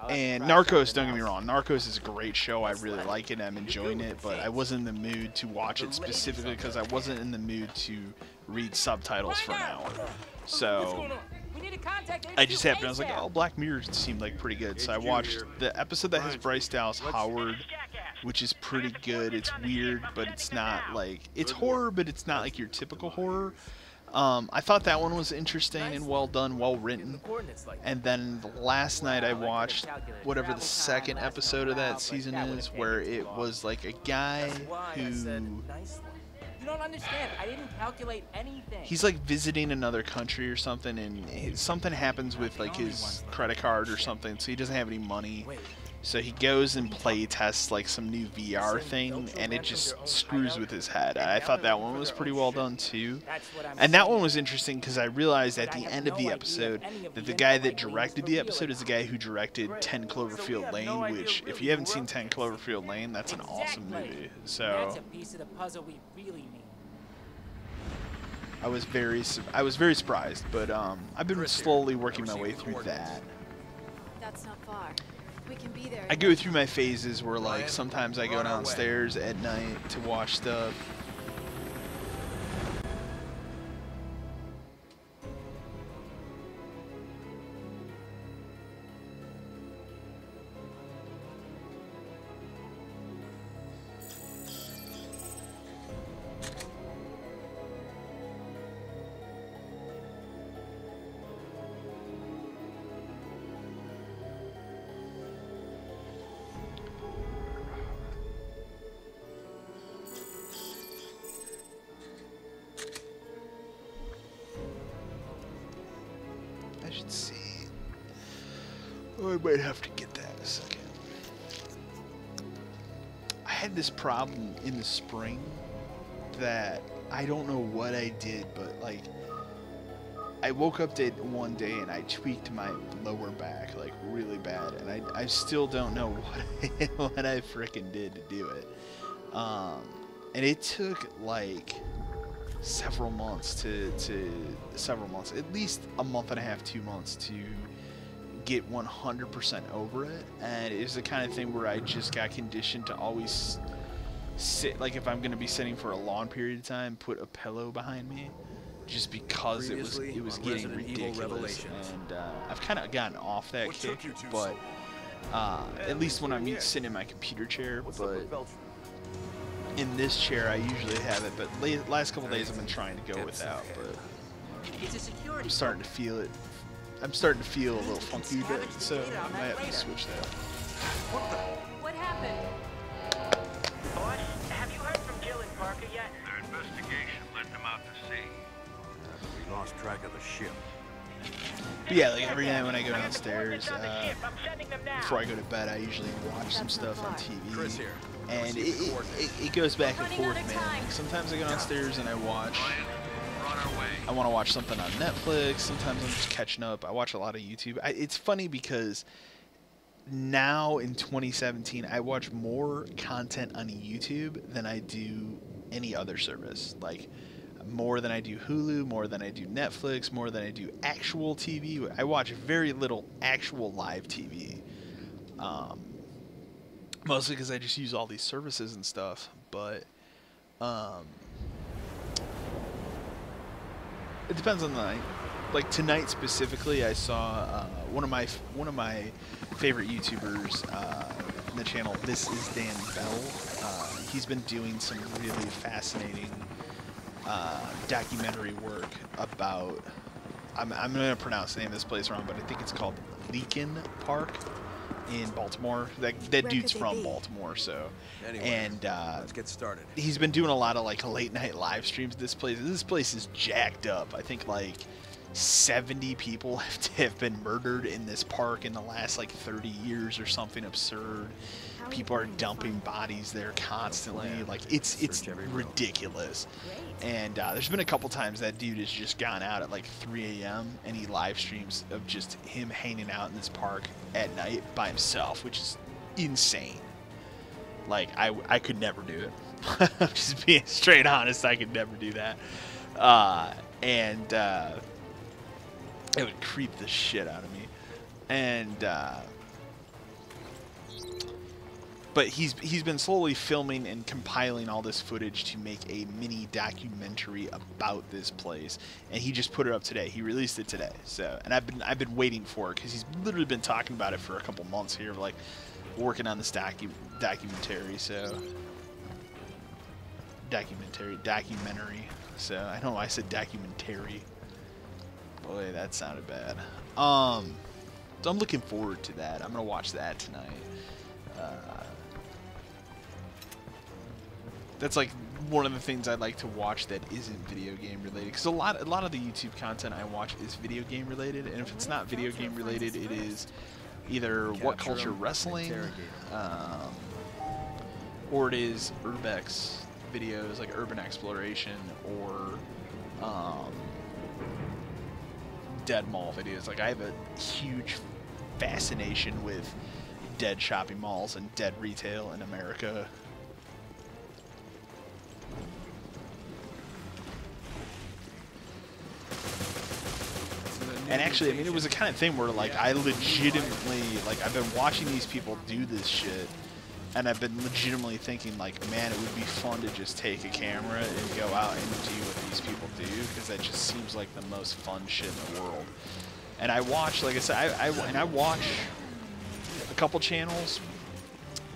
And Narcos, don't get me wrong, Narcos is a great show. I really like it. I'm enjoying it, but I wasn't in the mood to watch it specifically because I wasn't in the mood to read subtitles for an hour. So I just happened. I was like, oh, Black Mirror seemed like pretty good. So I watched the episode that has Bryce Dallas Howard which is pretty good. It's weird, but it's not like, it's horror, but it's not like your typical horror. I thought that one was interesting and well done, well written. And then last night I watched whatever the second episode of that season is, where it was like a guy who, you don't understand. I didn't calculate anything. he's like visiting another country or something, and something happens with like his credit card or something, so he doesn't have any money. So he goes and play tests like some new VR thing, and it just screws with his head. I thought that one was pretty well done too. And that one was interesting because I realized at the end of the episode that the guy that directed the episode is the guy who directed 10 Cloverfield Lane, which, if you haven't seen 10 Cloverfield Lane, that's an awesome movie. So That's a piece of the puzzle we really need. I was very surprised, but I've been slowly working my way through that. That's not far. We can be there. I go through my phases where, like, sometimes I go downstairs at night to watch stuff. I should see. Oh, I might have to get that in a second. I had this problem in the spring that I don't know what I did, but like I woke up one day and I tweaked my lower back like really bad, and I still don't know what I frickin' did to do it. And it took like several months at least a month and a half, 2 months to get 100% over it. And it was the kind of thing where I just got conditioned to always sit, like if I'm going to be sitting for a long period of time, put a pillow behind me, just because it was getting ridiculous. And I've kind of gotten off that kick, but at least when I'm sitting in my computer chair. But in this chair I usually have it, but last couple days I've been trying to go without, but I'm starting to feel it. I'm starting to feel a little funky, but so I might have to switch that. What happened? Boss, have you heard from Jill and Parker yet? Their investigation led them out to sea. We lost track of the ship. But yeah, like every night when I go downstairs, before I go to bed, I usually watch some stuff on TV. And it goes back and forth, man. Like sometimes I go downstairs and I want to watch something on Netflix. Sometimes I'm just catching up. I watch a lot of YouTube. It's funny because now in 2017, I watch more content on YouTube than I do any other service. Like more than I do Hulu, more than I do Netflix, more than I do actual TV. I watch very little actual live TV. Mostly because I just use all these services and stuff. But it depends on the night. Like tonight specifically, I saw one of my favorite YouTubers in the channel. This is Dan Bell. He's been doing some really fascinating documentary work about. I'm going to pronounce the name of this place wrong, but I think it's called Leakin Park in Baltimore. That dude's from Baltimore, so. Anyway, and let's get started. He's been doing a lot of like late night live streams. This place is jacked up. I think like 70 people have been murdered in this park in the last like 30 years or something absurd. People are dumping bodies there constantly. Like it's ridiculous. And there's been a couple times that dude has just gone out at like 3 a.m. and he live streams of just him hanging out in this park at night by himself, which is insane. Like I could never do it. I'm just being straight honest. I could never do that. And it would creep the shit out of me. And but he's been slowly filming and compiling all this footage to make a mini documentary about this place, and he just put it up today. He released it today. So, and I've been waiting for it because he's literally been talking about it for a couple months here. Like working on this documentary, so documentary. So I don't know why I said documentary. Boy, that sounded bad. So I'm looking forward to that. I'm gonna watch that tonight. That's like one of the things I'd like to watch that isn't video game related, because a lot of the YouTube content I watch is video game related, and if it's not video game related, it is either What Culture Wrestling, or it is urbex videos like urban exploration, or dead mall videos. Like I have a huge fascination with dead shopping malls and dead retail in America. And actually, I mean, it was a kind of thing where, like, I legitimately, like, I've been watching these people do this shit, and I've been legitimately thinking, like, man, it would be fun to just take a camera and go out and do what these people do, because that just seems like the most fun shit in the world. And I watch, like I said, I watch a couple channels.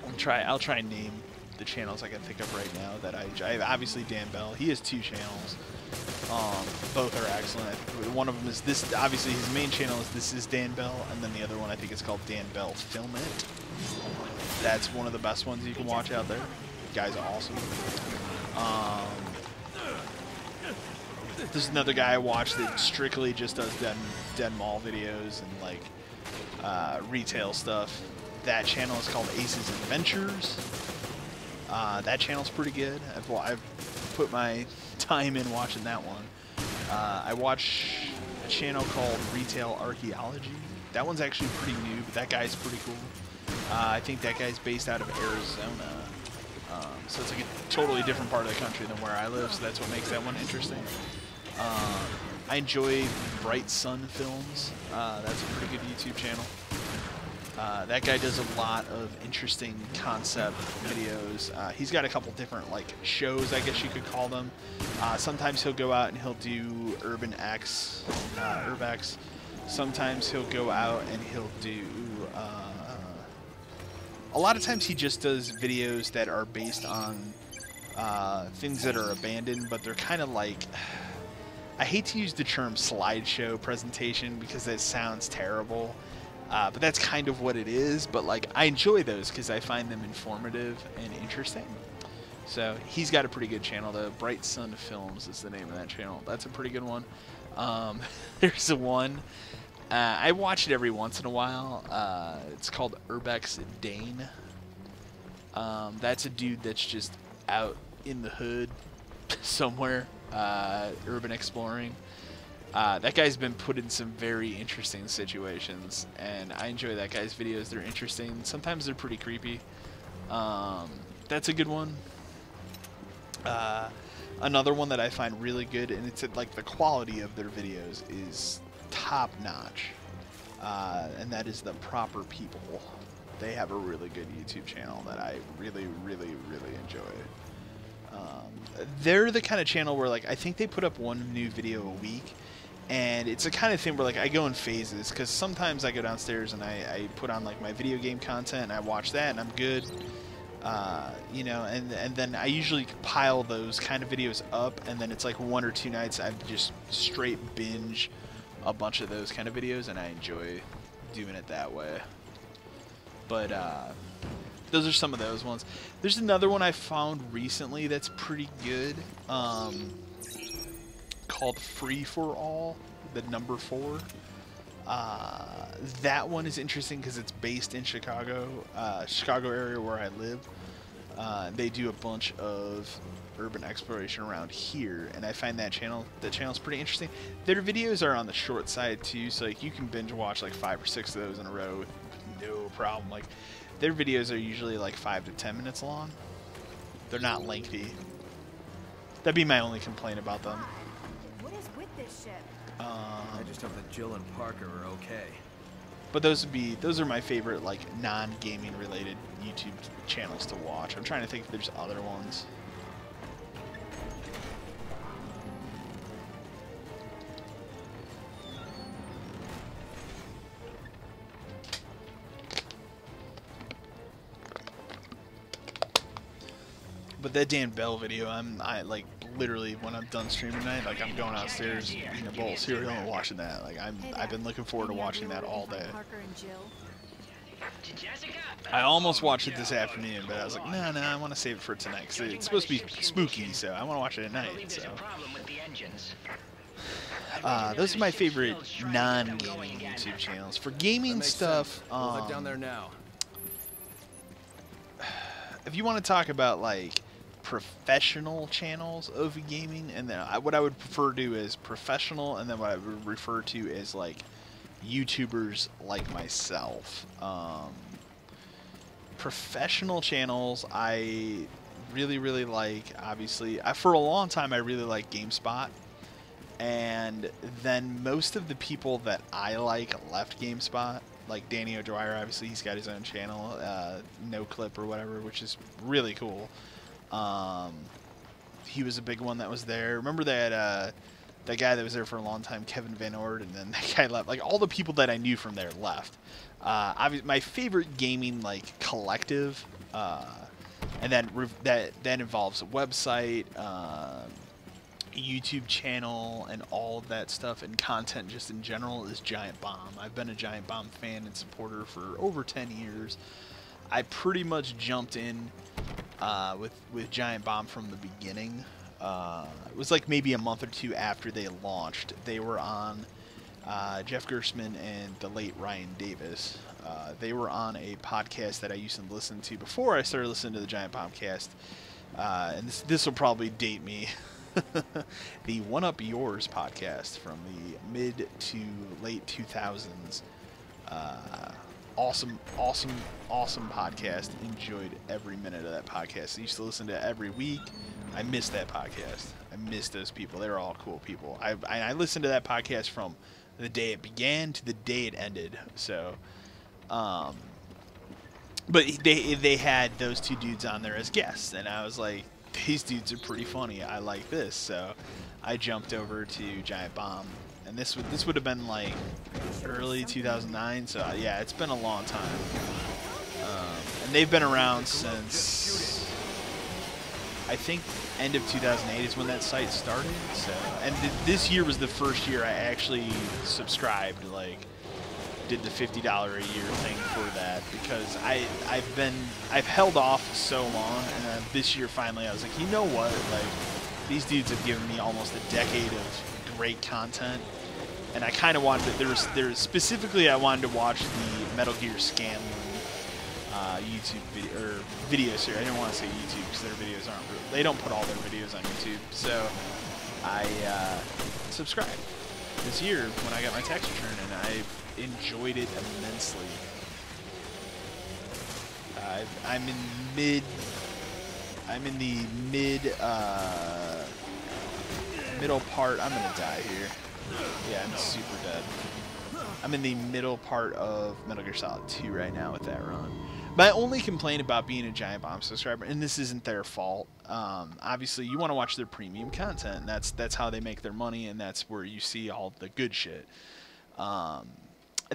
I'll try and name the channels I can think of right now that I obviously Dan Bell. He has 2 channels. Both are excellent. One of them is this. Obviously, his main channel is This Is Dan Bell, and then the other one I think is called Dan Bell Film It. That's one of the best ones you can watch out there. The guy's awesome. There's another guy I watch that strictly just does dead mall videos and like retail stuff. That channel is called Ace's Adventures. That channel's pretty good. I've put my time in watching that one. I watch a channel called Retail Archaeology. That one's actually pretty new, but that guy's pretty cool. I think that guy's based out of Arizona. So it's like a totally different part of the country than where I live, so that's what makes that one interesting. I enjoy Bright Sun Films. That's a pretty good YouTube channel. That guy does a lot of interesting concept videos. He's got a couple different like shows, I guess you could call them. Sometimes he'll go out and he'll do Urbex. Sometimes he'll go out and he'll do... a lot of times he just does videos that are based on things that are abandoned, but they're kind of like... I hate to use the term slideshow presentation because that sounds terrible. But that's kind of what it is. But like, I enjoy those because I find them informative and interesting. So he's got a pretty good channel. The Bright Sun Films is the name of that channel. That's a pretty good one. There's a one I watch it every once in a while. It's called Urbex Dane. That's a dude that's just out in the hood somewhere, urban exploring. That guy's been put in some very interesting situations, and I enjoy that guy's videos. They're interesting. Sometimes they're pretty creepy. That's a good one. Another one that I find really good, and it's like the quality of their videos is top notch, and that is The Proper People. They have a really good YouTube channel that I really, really, really enjoy. They're the kind of channel where like I think they put up one new video a week. And it's a kind of thing where like I go in phases, because sometimes I go downstairs and I put on like my video game content and I watch that and I'm good, you know, and then I usually pile those kind of videos up, and then it's like 1 or 2 nights I just straight binge a bunch of those kind of videos, and I enjoy doing it that way. But those are some of those ones. There's another one I found recently that's pretty good. Called Free for All, the number 4. That one is interesting because it's based in Chicago, Chicago area where I live. They do a bunch of urban exploration around here, and I find the channel's pretty interesting. Their videos are on the short side too, so like you can binge watch like 5 or 6 of those in a row with no problem. Like their videos are usually like 5 to 10 minutes long. They're not lengthy. That'd be my only complaint about them. This ship. I just hope that Jill and Parker are okay. But those are my favorite like non-gaming related YouTube channels to watch. I'm trying to think if there's other ones. But that Dan Bell video, I like literally when I'm done streaming tonight, like I'm going outstairs, eating a bowl of cereal and watching that. Like I've been looking forward to watching that all day. I almost watched it this afternoon, but I was like, no, I want to save it for tonight because it's supposed to be spooky, so I want to watch it at night. So those are my favorite non-gaming YouTube channels. For gaming stuff, We'll head down there now. If you want to talk about like professional channels of gaming, and then what I would prefer to do is professional, and then what I would refer to as like YouTubers like myself. Professional channels I really like. Obviously, for a long time I really liked GameSpot, and then most of the people that I like left GameSpot. Like Danny O'Dwyer, obviously he's got his own channel, No Clip or whatever, which is really cool. He was a big one that was there. Remember that that guy that was there for a long time, Kevin Van Ord, and then that guy left. Like all the people that I knew from there left. My favorite gaming like collective, and then that involves a website, YouTube channel, and all of that stuff, and content just in general, is Giant Bomb. I've been a Giant Bomb fan and supporter for over 10 years. I pretty much jumped in with Giant Bomb from the beginning. It was like maybe a month or two after they launched. They were on Jeff Gerstmann and the late Ryan Davis. They were on a podcast that I used to listen to before I started listening to the Giant Bombcast. And this will probably date me. The One Up Yours podcast from the mid to late 2000s. Awesome podcast. Enjoyed every minute of that podcast. I used to listen to it every week. I missed that podcast. I missed those people. They were all cool people. I listened to that podcast from the day it began to the day it ended. So, but they had those two dudes on there as guests, and I was like, these dudes are pretty funny. I like this, so I jumped over to Giant Bomb, and this would have been like early 2009. So yeah, it's been a long time, and they've been around since I think end of 2008 is when that site started. So, and this year was the first year I actually subscribed, like did the $50 a year thing for that, because I've held off so long, and this year finally I was like, you know what, like these dudes have given me almost a decade of great content, and I kind of wanted to, there's specifically I wanted to watch the Metal Gear Scanlan YouTube video series. I didn't want to say YouTube because their videos aren't real. They don't put all their videos on YouTube, so I subscribed this year when I got my tax return, and I enjoyed it immensely. I'm in the middle part. I'm gonna die here. Yeah, I'm super dead. I'm in the middle part of Metal Gear Solid 2 right now with that run. My only complaint about being a Giant Bomb subscriber, and this isn't their fault, obviously you want to watch their premium content. That's how they make their money, and that's where you see all the good shit.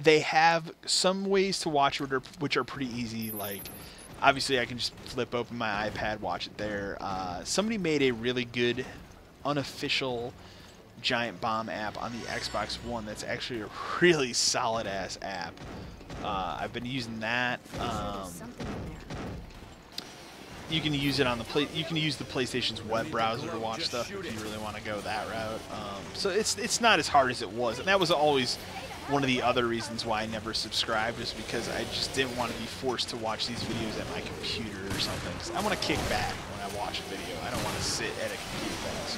They have some ways to watch which are pretty easy. Like, obviously I can just flip open my iPad, watch it there. Somebody made a really good unofficial Giant Bomb app on the Xbox One that's actually a really solid ass app. I've been using that. You can use it on the You can use the PlayStation's web browser to watch stuff if you really want to go that route. So it's not as hard as it was, and that was always one of the other reasons why I never subscribed, is because I just didn't want to be forced to watch these videos at my computer or something. 'Cause I want to kick back when I watch a video. I don't want to sit at a computer desk.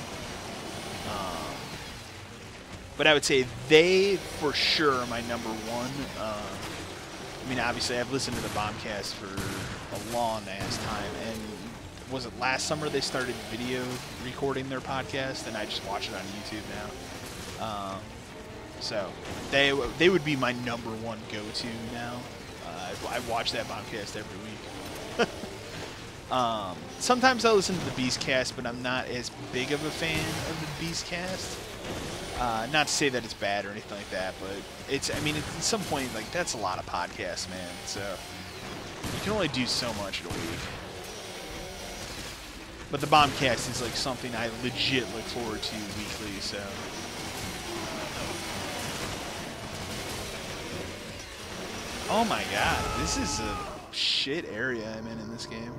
But I would say they, for sure, are my number one. I mean, obviously, I've listened to the Bombcast for a long-ass time, and was it last summer they started video recording their podcast, and I just watch it on YouTube now. So they would be my number one go-to now. I watch that Bombcast every week. Sometimes I listen to the Beastcast, but I'm not as big of a fan of the Beastcast. Not to say that it's bad or anything like that, but I mean, at some point, like, that's a lot of podcasts, man. So you can only do so much in a week. But the Bombcast is like something I legit look forward to weekly, so. Oh my god, this is a shit area I'm in this game.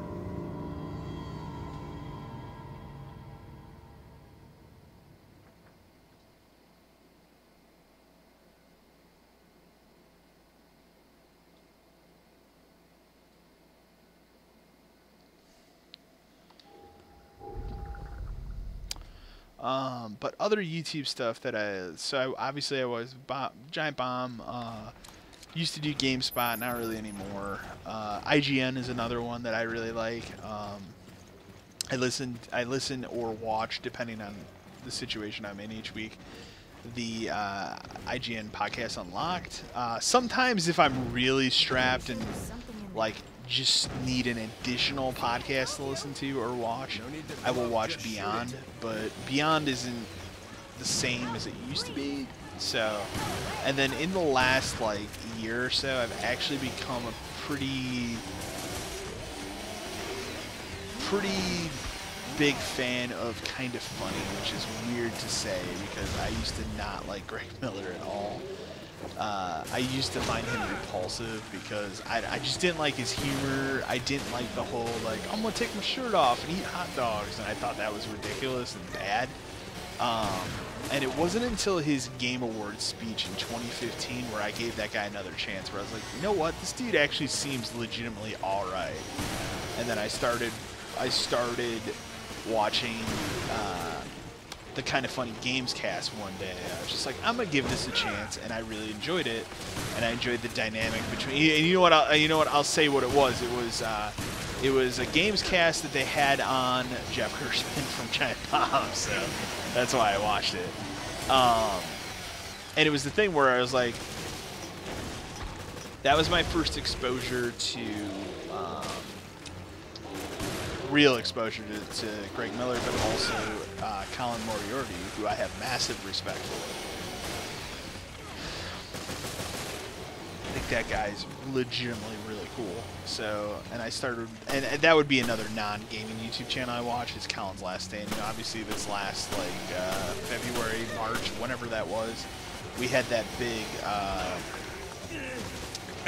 But other YouTube stuff that obviously I was Giant Bomb, used to do GameSpot, not really anymore. IGN is another one that I really like. I listen or watch, depending on the situation I'm in each week, the IGN Podcast Unlocked. Sometimes if I'm really strapped and like just need an additional podcast to listen to or watch, I will watch Beyond, but Beyond isn't the same as it used to be. So, and then in the last like year or so, I've actually become a pretty big fan of Kind of Funny, which is weird to say because I used to not like Greg Miller at all. I used to find him repulsive because I just didn't like his humor. I didn't like the whole, like, I'm going to take my shirt off and eat hot dogs, and I thought that was ridiculous and bad. And it wasn't until his Game Awards speech in 2015 where I gave that guy another chance, where I was like, you know what, this dude actually seems legitimately alright. And then I started watching the Kind of Funny Games cast one day. I was just like, I'm gonna give this a chance, and I really enjoyed it. And I enjoyed the dynamic between. And you know what? I'll say what it was. It was a games cast that they had on Jeff Gershman from Giant Bomb, so that's why I watched it. And it was the thing where I was like, that was my first exposure to. Real exposure to Greg Miller, but also Colin Moriarty, who I have massive respect for. I think that guy's legitimately really cool. So, and I started, and that would be another non-gaming YouTube channel I watch, is Colin's Last Stand. You know, obviously this last, like, February, March, whenever that was, we had that big,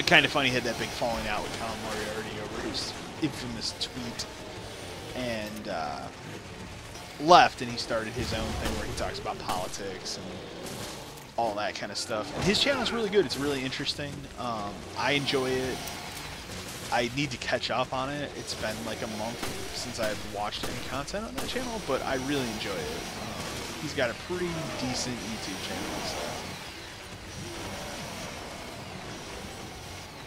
Kind of Funny had that big falling out with Colin Moriarty over his infamous tweet. And left, and he started his own thing where he talks about politics and all that kind of stuff. And his channel is really good. It's really interesting. I enjoy it. I need to catch up on it. It's been like a month since I've watched any content on that channel, but I really enjoy it. He's got a pretty decent YouTube channel. So.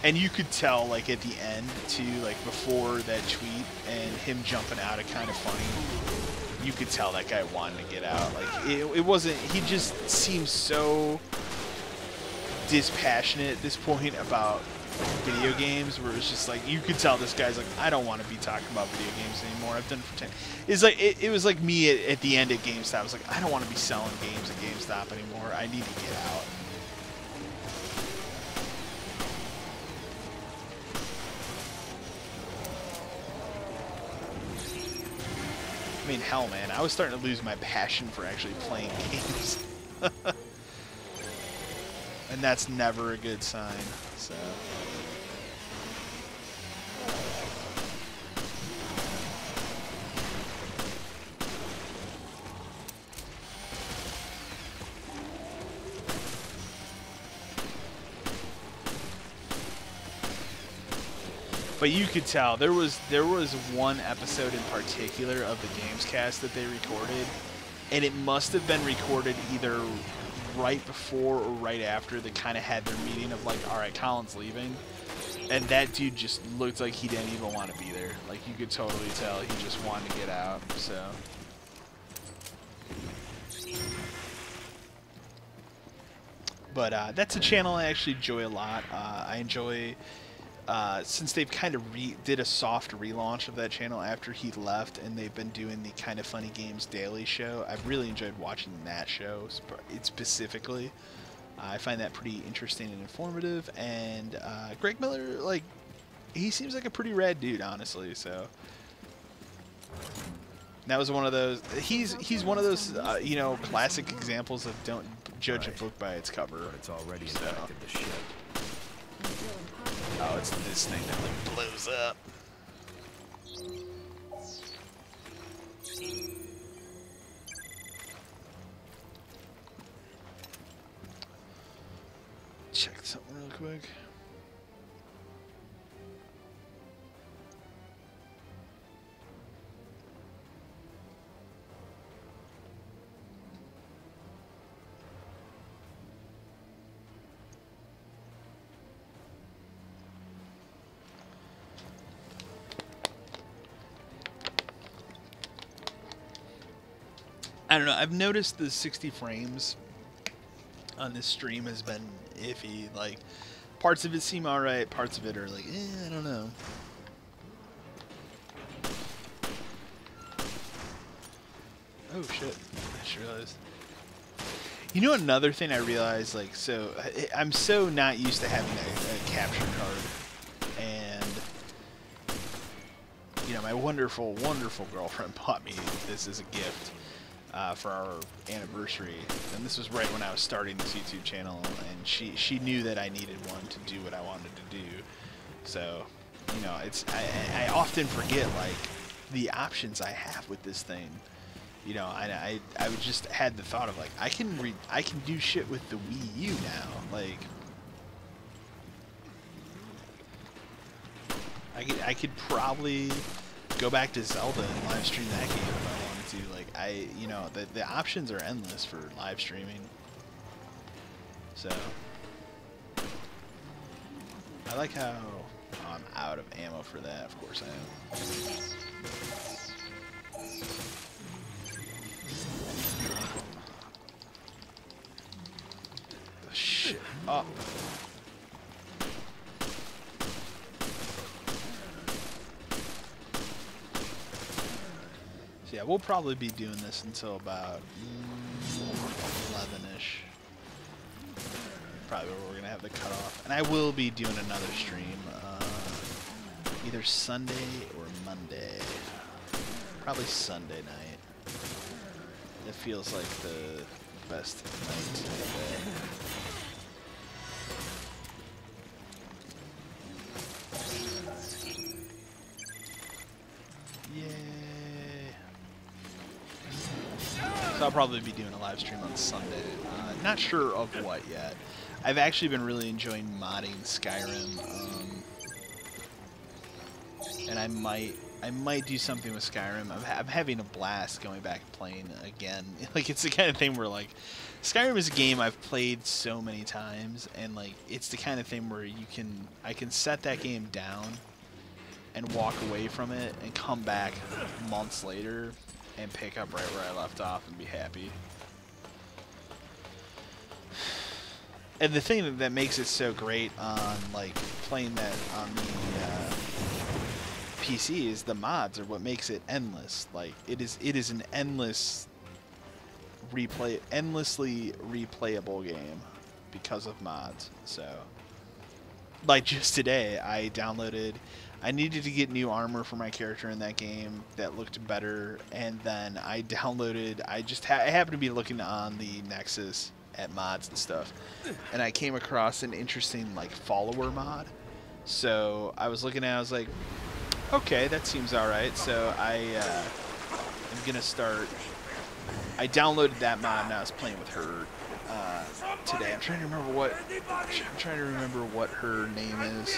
And you could tell, like, at the end, too, like, before that tweet and him jumping out of Kind of Funny, you could tell that guy wanted to get out. Like, it wasn't, he just seemed so dispassionate at this point about video games, where it's just like, you could tell this guy's like, I don't want to be talking about video games anymore. I've done it for 10. It's like, it was like me at the end at GameStop. I was like, I don't want to be selling games at GameStop anymore. I need to get out. I mean, hell, man, I was starting to lose my passion for actually playing games. And that's never a good sign, so... But you could tell there was one episode in particular of the Games Cast that they recorded, and it must have been recorded either right before or right after they kind of had their meeting of like, all right, Colin's leaving, and that dude just looked like he didn't even want to be there. Like, you could totally tell he just wanted to get out. So. But that's a channel I actually enjoy a lot. I enjoy. Since they've kind of did a soft relaunch of that channel after he left, and they've been doing the Kind of Funny Games Daily Show, I've really enjoyed watching that show. Specifically, I find that pretty interesting and informative. And Greg Miller, like, he seems like a pretty rad dude, honestly. So That was one of those. He's one of those you know, classic examples of don't judge a book by its cover. But it's already infected the ship. Oh, it's this thing that like blows up. Check something real quick. I don't know. I've noticed the 60 frames on this stream has been iffy. Like, parts of it seem alright, parts of it are like, I don't know. Oh shit! I just realized. You know, another thing I realized, like, so I'm so not used to having a capture card, and you know, my wonderful, wonderful girlfriend bought me this as a gift. For our anniversary, and this was right when I was starting this YouTube channel, and she knew that I needed one to do what I wanted to do. So, you know, it's I often forget like the options I have with this thing. You know, I would just had the thought of like I can do shit with the Wii U now. Like I could probably go back to Zelda and live stream that game if I wanted to. Like you know, the options are endless for live streaming. So I like how I'm out of ammo for that. Of course I am. Oh, shit. Oh. So yeah, we'll probably be doing this until about 11-ish. Probably where we're gonna have the cutoff, and I will be doing another stream, either Sunday or Monday. Probably Sunday night. It feels like the best night of the day. So I'll probably be doing a live stream on Sunday. Not sure of what yet. I've actually been really enjoying modding Skyrim, and I might do something with Skyrim. I'm having a blast going back and playing again. Like, it's the kind of thing where like Skyrim is a game I've played so many times, and like it's the kind of thing where I can set that game down and walk away from it and come back months later and pick up right where I left off and be happy. And the thing that makes it so great on like playing that on the PC is the mods are what makes it endless. Like it is an endlessly replayable game because of mods. So like just today I needed to get new armor for my character in that game that looked better, and then I downloaded, I happened to be looking on the Nexus at mods and stuff, and I came across an interesting like follower mod. So I was looking at it, I was like, okay, that seems alright. So I'm gonna start, I downloaded that mod and I was playing with her today. I'm trying to remember what her name is.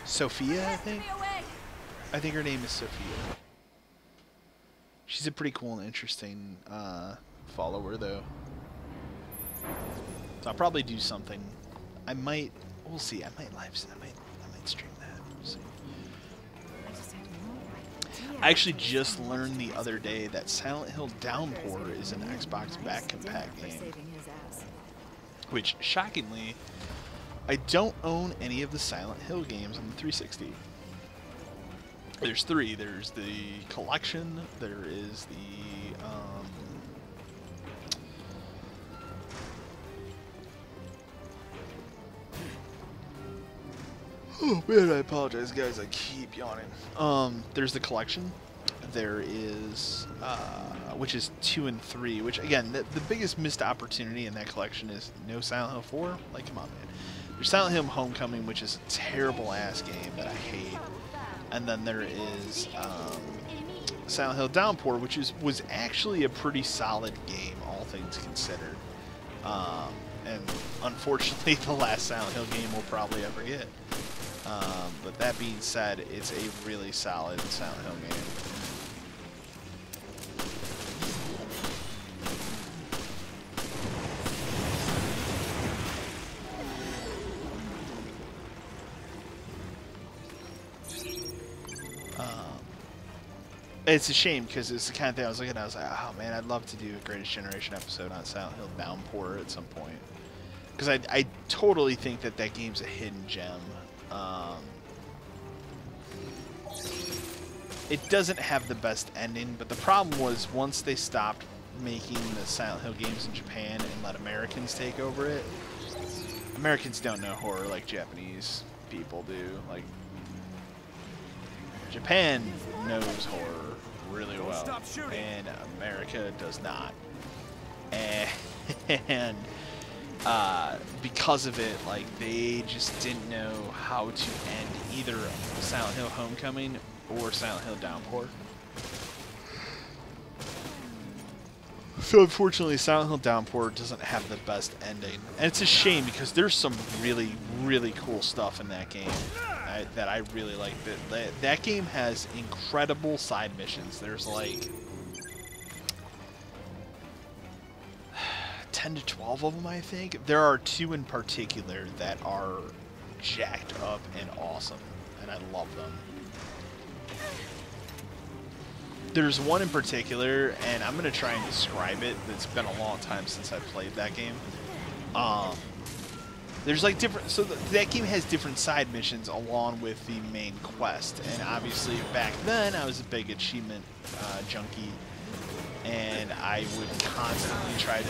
Sophia, I think? I think her name is Sophia. She's a pretty cool and interesting follower, though. So I'll probably do something. We'll see. I might stream that. We'll see. I actually just learned the other day that Silent Hill Downpour is an Xbox back compat game. Which, shockingly, I don't own any of the Silent Hill games on the 360. There's three. There's the collection. There is the Oh man, I apologize, guys. I keep yawning. There's the collection. There is, which is 2 and 3. Which again, the biggest missed opportunity in that collection is no Silent Hill 4. Like, come on, man. There's Silent Hill Homecoming, which is a terrible ass game that I hate, and then there is Silent Hill Downpour, which was actually a pretty solid game, all things considered. And unfortunately, the last Silent Hill game we'll probably ever get. But that being said, it's a really solid Silent Hill game. It's a shame because it's the kind of thing I was looking at. I was like, oh man, I'd love to do a Greatest Generation episode on Silent Hill Downpour at some point. Because I totally think that game's a hidden gem. It doesn't have the best ending, but the problem was once they stopped making the Silent Hill games in Japan and let Americans take over it, Americans don't know horror like Japanese people do. Like, Japan knows horror really well, and America does not. And because of it, like, they just didn't know how to end either Silent Hill Homecoming or Silent Hill Downpour. So unfortunately, Silent Hill Downpour doesn't have the best ending, and it's a shame because there's some really, really cool stuff in that game that I really like. That game has incredible side missions. There's like 10 to 12 of them, I think. There are 2 in particular that are jacked up and awesome, and I love them. There's one in particular, and I'm going to try and describe it. It's been a long time since I played that game. There's like different, so that game has different side missions along with the main quest. And obviously back then I was a big achievement junkie, and I would constantly try to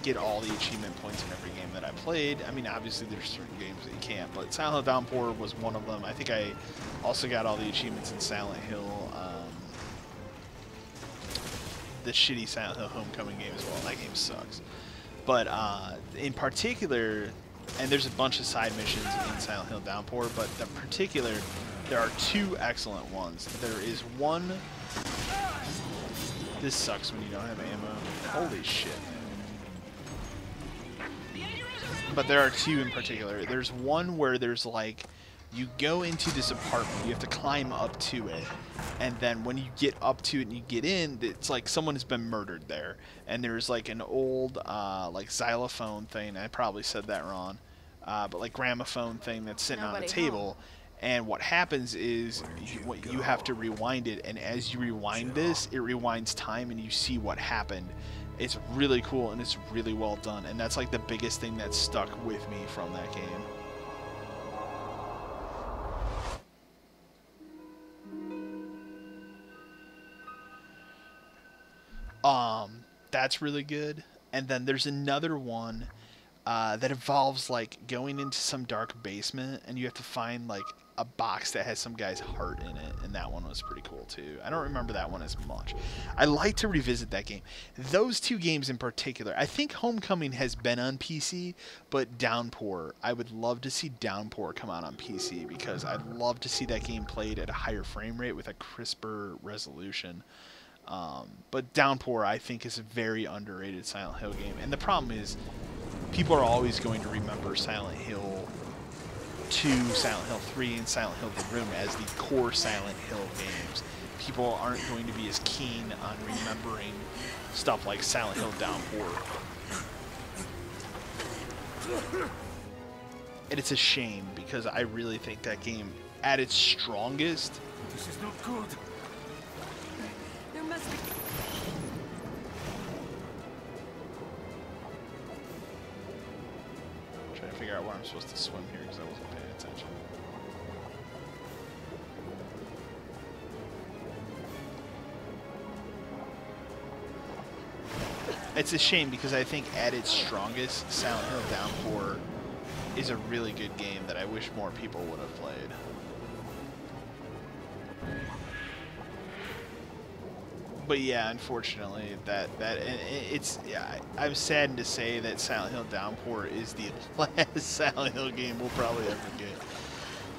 get all the achievement points in every game that I played. I mean, obviously there's certain games that you can't, but Silent Hill Downpour was one of them. I think I also got all the achievements in Silent Hill, the shitty Silent Hill Homecoming game as well. That game sucks. But in particular, and there's a bunch of side missions in Silent Hill Downpour, but in particular, there are 2 excellent ones. There is one... This sucks when you don't have ammo. Holy shit. But there are 2 in particular. There's one where there's like, you go into this apartment, you have to climb up to it, and then when you get up to it and you get in, it's like someone has been murdered there, and there's like an old like xylophone thing, I probably said that wrong, but like gramophone thing that's sitting on a table, and what happens is you have to rewind it, and as you rewind this, it rewinds time and you see what happened. It's really cool and it's really well done, and that's like the biggest thing that stuck with me from that game. That's really good. And then there's another one that involves like going into some dark basement and you have to find like a box that has some guy's heart in it, and that one was pretty cool too. I don't remember that one as much. I like to revisit that game. Those 2 games in particular. I think Homecoming has been on PC, but Downpour, I would love to see Downpour come out on PC because I'd love to see that game played at a higher frame rate with a crisper resolution. But Downpour, I think, is a very underrated Silent Hill game. And the problem is, people are always going to remember Silent Hill 2, Silent Hill 3, and Silent Hill The Room as the core Silent Hill games. People aren't going to be as keen on remembering stuff like Silent Hill Downpour. And it's a shame, because I really think that game, at its strongest... This is not good. There must be... I'm trying to figure out where I'm supposed to swim here, because I wasn't paying attention. It's a shame, because I think at its strongest, Silent Hill Downpour is a really good game that I wish more people would have played. But yeah, unfortunately, I'm saddened to say that Silent Hill Downpour is the last Silent Hill game we'll probably ever get.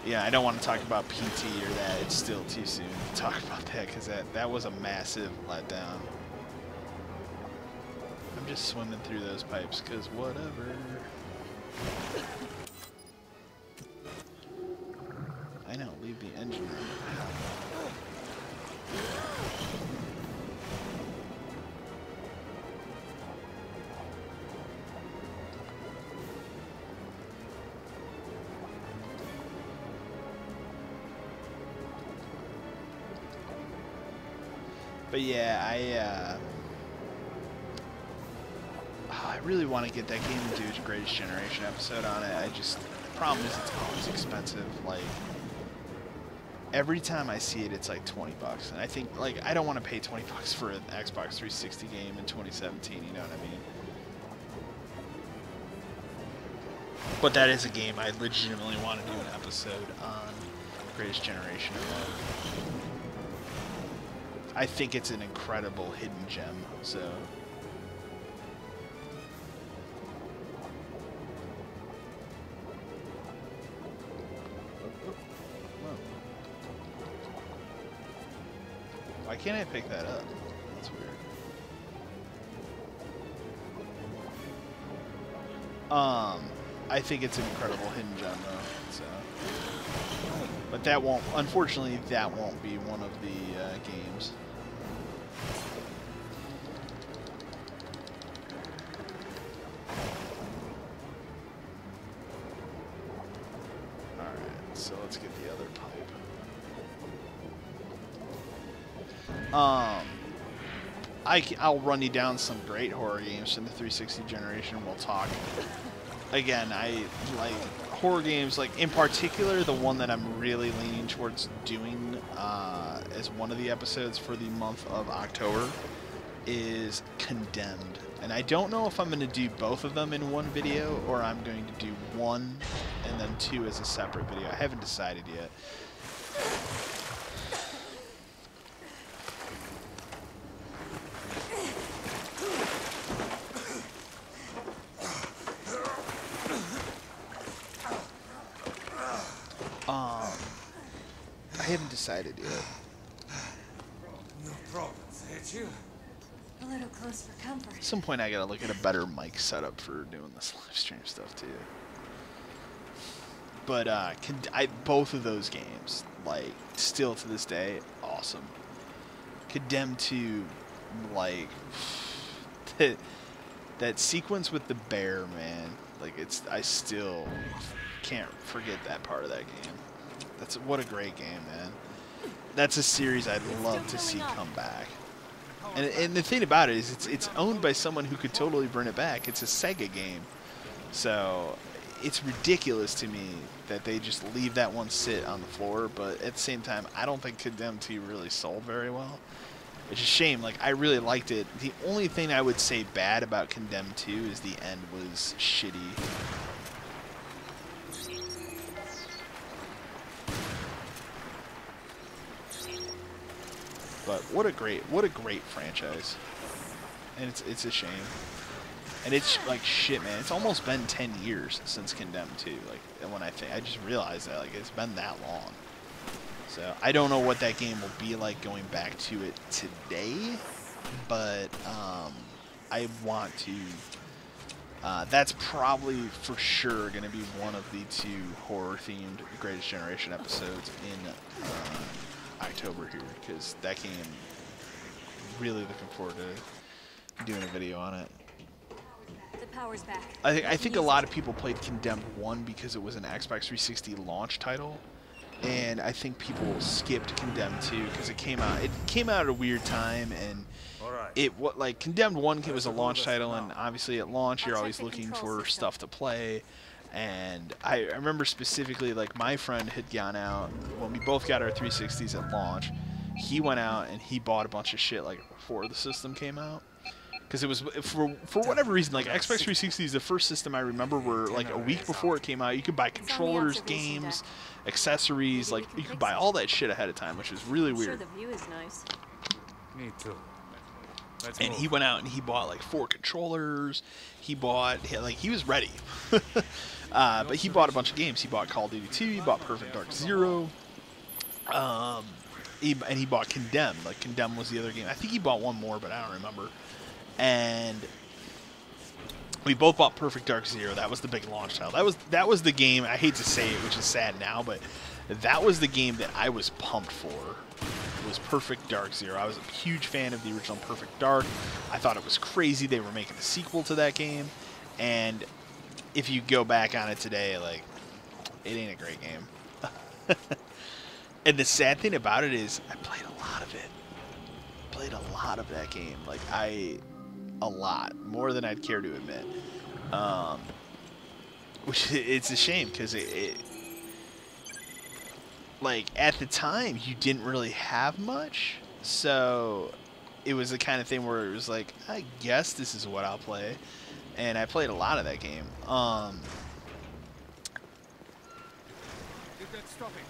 Yeah, I don't want to talk about PT or that. It's still too soon to talk about that because that was a massive letdown. I'm just swimming through those pipes because whatever. I know, leave the engine room. But yeah, I really want to get that game and do a Greatest Generation episode on it. The problem is it's always expensive. Like, every time I see it, it's like 20 bucks. And I think, like, I don't want to pay 20 bucks for an Xbox 360 game in 2017, you know what I mean? But that is a game I legitimately want to do an episode on Greatest Generation of. I think it's an incredible hidden gem, so. Why can't I pick that up? That's weird. I think it's an incredible hidden gem though, so. But that won't, unfortunately, that won't be one of the games. Alright, so let's get the other pipe. I'll run you down some great horror games from the 360 generation. We'll talk. Again, I like horror games, like in particular the one that I'm really leaning towards doing as one of the episodes for the month of October is Condemned. And I don't know if I'm going to do both of them in one video or I'm going to do one and then two as a separate video. I haven't decided yet. I haven't decided yet. No problem, thank you. A little close for comfort. At some point I gotta look at a better mic setup for doing this live stream stuff too. But both of those games, like, still to this day, awesome. Condemned to, like, that sequence with the bear, man. Like, I still can't forget that part of that game. What a great game, man. That's a series I'd love to see come back. And the thing about it is it's owned by someone who could totally bring it back. It's a Sega game. So it's ridiculous to me that they just leave that one sit on the floor, but at the same time, I don't think Condemned 2 really sold very well. It's a shame. Like, I really liked it. The only thing I would say bad about Condemned 2 is the end was shitty. But what a great franchise, and it's a shame, and it's like shit, man. It's almost been 10 years since Condemned 2. Like, when I just realized that, like, it's been that long. So I don't know what that game will be like going back to it today, but I want to. That's probably for sure going to be one of the 2 horror-themed Greatest Generation episodes in October here, because that game, really looking forward to doing a video on it. The power's back. I think a lot of people played Condemned 1 because it was an Xbox 360 launch title, and I think people skipped Condemned 2 because it came out at a weird time, and Condemned 1 was a launch title, and obviously at launch you're always looking for stuff to play. And I remember specifically, like, my friend had gone out when we both got our 360s at launch. He went out and he bought a bunch of shit, like, before the system came out. because it was for whatever reason, like Xbox 360 is the first system I remember where like a week before it came out, you could buy controllers, games, accessories, like you could buy all that shit ahead of time, which was really weird. The view is nice. Me too. And he went out and he bought like 4 controllers. He was ready. But he bought a bunch of games. He bought Call of Duty 2. He bought Perfect Dark Zero. And he bought Condemned. Like Condemned was the other game. I think he bought one more, but I don't remember. And we both bought Perfect Dark Zero. That was the big launch title. That was the game. I hate to say it, which is sad now, but that was the game that I was pumped for. Was Perfect Dark Zero. I was a huge fan of the original Perfect Dark. I thought it was crazy they were making a sequel to that game, and if you go back on it today, like, it ain't a great game. And the sad thing about it is I played a lot of it. Played a lot of that game. Like, a lot. More than I'd care to admit. Which, it's a shame, because like, at the time, you didn't really have much, so it was the kind of thing where it was like, I guess this is what I'll play, and I played a lot of that game.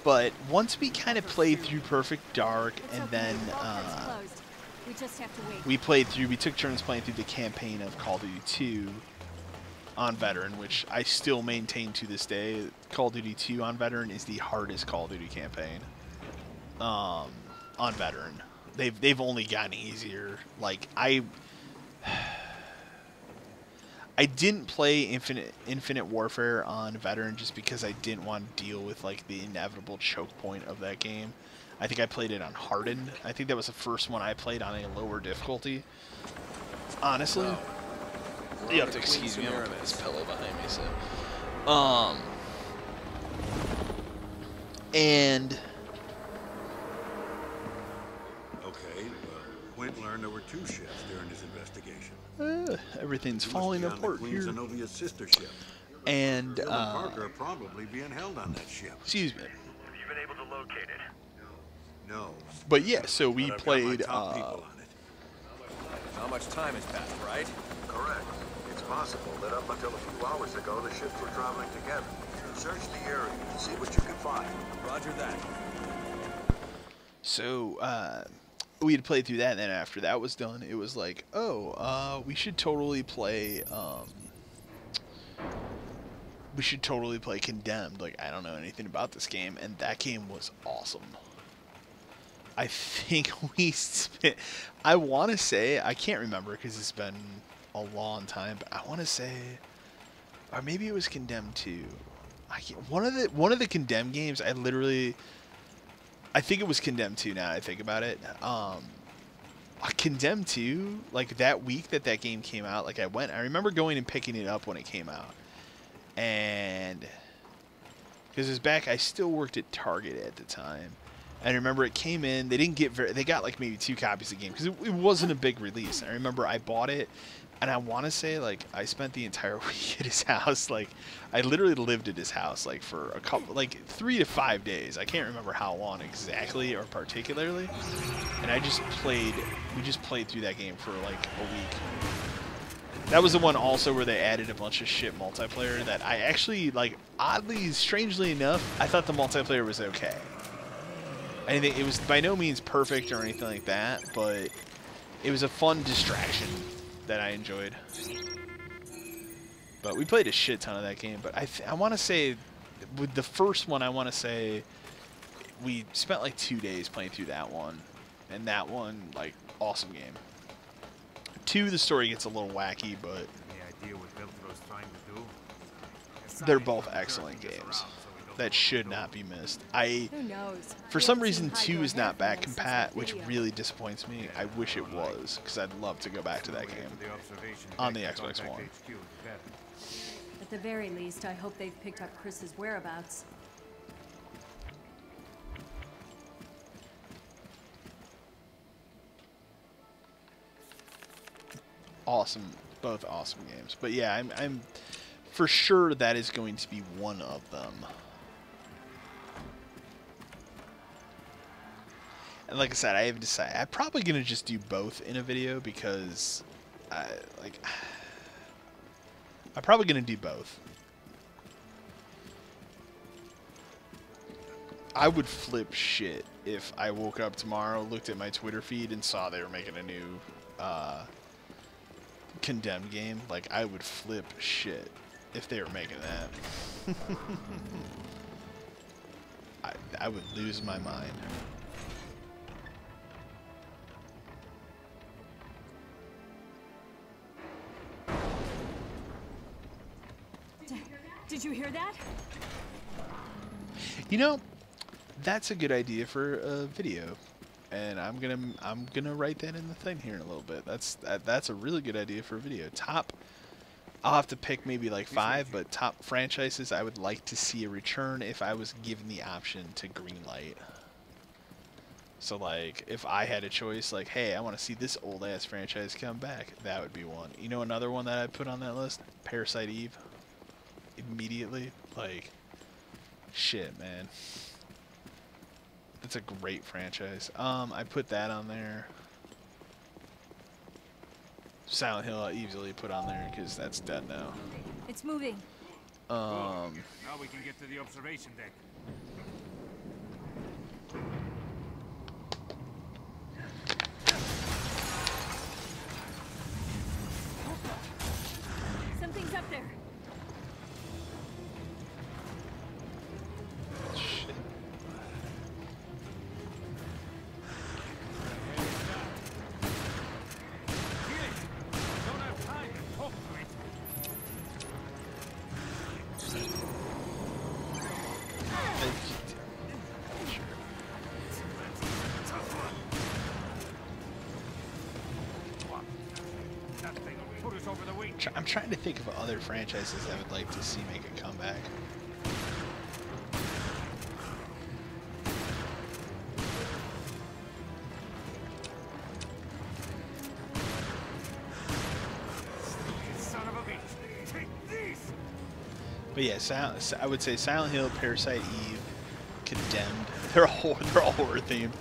But once we kind of played through Perfect Dark, and then we took turns playing through the campaign of Call of Duty 2 on Veteran, which I still maintain to this day. Call of Duty 2 on Veteran is the hardest Call of Duty campaign on Veteran. They've only gotten easier. Like, I didn't play Infinite Warfare on Veteran just because I didn't want to deal with like the inevitable choke point of that game. I think I played it on Hardened. I think that was the first one I played on a lower difficulty. Honestly. You have to excuse me, I'm looking at this pillow behind me, so. And... Okay, well, Quint learned there were 2 ships during his investigation. Everything's falling apart here. Zenobia's sister ship. And, Parker probably being held on that ship. Excuse me. Have you been able to locate it? No. But yeah, so we But I've got played, my top people on it. How much time has passed, right? Correct. It's possible that up until a few hours ago, the ships were traveling together. Search the area, see what you can find. Roger that. So, we had played through that, and then after that was done, it was like, oh, we should totally play, Condemned. Like, I don't know anything about this game, and that game was awesome. I think we spent, I want to say, I can't remember because it's been a long time, but I want to say, or maybe it was Condemned 2. One of the Condemned games, I think it was Condemned 2 now I think about it. Condemned 2, like that week that game came out, like I remember going and picking it up when it came out. And because it was back, I still worked at Target at the time. And I remember it came in, they got like maybe 2 copies of the game because it wasn't a big release. And I remember I bought it, and I want to say like I spent the entire week at his house. Like I literally lived at his house like for a couple, like 3 to 5 days. I can't remember how long exactly or particularly. And we just played through that game for like a week. That was the one also where they added a bunch of shit multiplayer that I actually, like, oddly, strangely enough, I thought the multiplayer was okay. I think it was by no means perfect or anything like that, but it was a fun distraction that I enjoyed. But we played a shit ton of that game, but I want to say, with the first one, I want to say we spent like 2 days playing through that one. And that one, like, awesome game. 2, the story gets a little wacky, but Any idea what Velcro's trying to do? they're both excellent games that should not be missed. Who knows? For some reason, 2 is not back compat, which really disappoints me. I wish it was, because I'd love to go back to that game on the Xbox One. At the very least, I hope they've picked up Chris's whereabouts. Awesome, both awesome games. But yeah, I'm for sure that is going to be one of them. And like I said, I haven't decided. I'm probably gonna just do both in a video because I'm probably gonna do both. I would flip shit if I woke up tomorrow, looked at my Twitter feed, and saw they were making a new Condemned game. Like, I would flip shit if they were making that. I would lose my mind. Did you hear that? You know, that's a good idea for a video, and I'm gonna write that in the thing here in a little bit. That's a really good idea for a video. I'll have to pick maybe like 5, but top franchises I would like to see a return if I was given the option to greenlight. So like, if I had a choice, like, hey, I want to see this old ass franchise come back, that would be one. You know, another one that I'd put on that list, Parasite Eve. Immediately, like, shit, man. It's a great franchise. I put that on there. Silent Hill I easily put on there because that's dead now. It's moving. Now we can get to the observation deck. Something's up there. Shit. I'm trying to think of other franchises I would like to see make a comeback. But yeah, I would say Silent Hill, Parasite Eve, Condemned. They're all horror themed.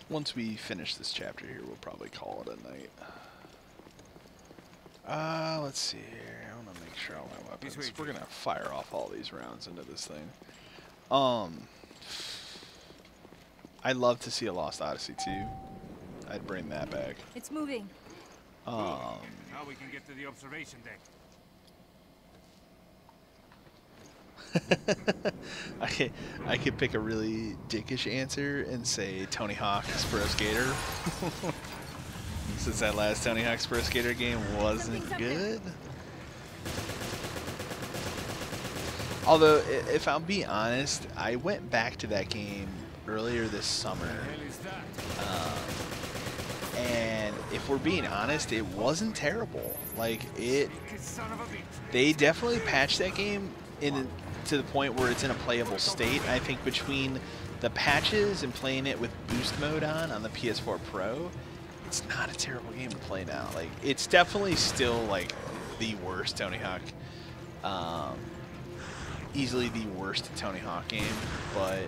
Once we finish this chapter here, we'll probably call it a night. Let's see here. I want to make sure all my weapons. We're gonna fire off all these rounds into this thing. I'd love to see a Lost Odyssey 2. I'd bring that back. It's moving. Now we can get to the observation deck. I could pick a really dickish answer and say Tony Hawk's Pro Skater. Since that last Tony Hawk's Pro Skater game wasn't good. Although, if I'll be honest, I went back to that game earlier this summer. And if we're being honest, it wasn't terrible. Like, they definitely patched that game to the point where it's in a playable state. I think between the patches and playing it with boost mode on the PS4 Pro, it's not a terrible game to play now. Like, it's definitely still like the worst Tony Hawk, easily the worst Tony Hawk game, but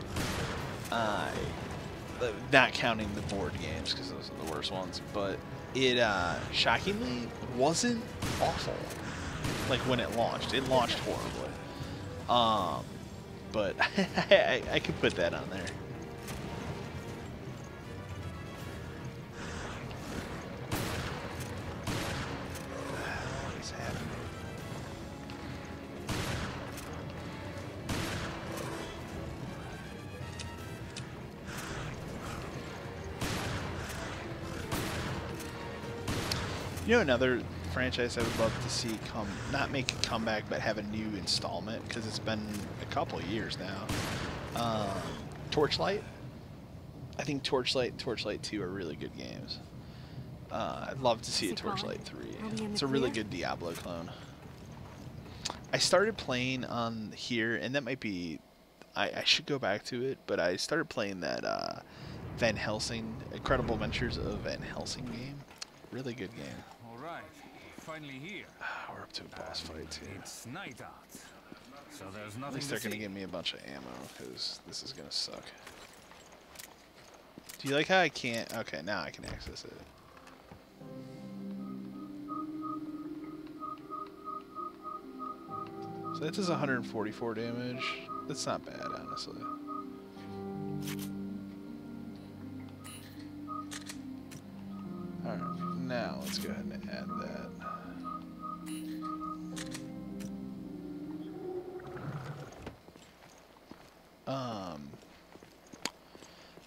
not counting the board games because those are the worst ones. But it shockingly wasn't awful. Like, when it launched horribly. But I could put that on there. What is happening? You know, another franchise I would love to see not make a comeback, but have a new installment, because it's been a couple of years now. Torchlight. I think Torchlight, Torchlight 2 are really good games. I'd love to see a Torchlight 3. It's a really good Diablo clone. I started playing on here, and that might be... I should go back to it, but I started playing that Van Helsing, Incredible Adventures of Van Helsing game. Really good game. All right, finally here. We're up to a boss fight, too. It's night out, so there's nothing At least to they're going to see. give me a bunch of ammo, because this is going to suck. Do you like how I can't... Okay, now I can access it. So that does 144 damage. That's not bad, honestly. Alright, now let's go ahead and add that.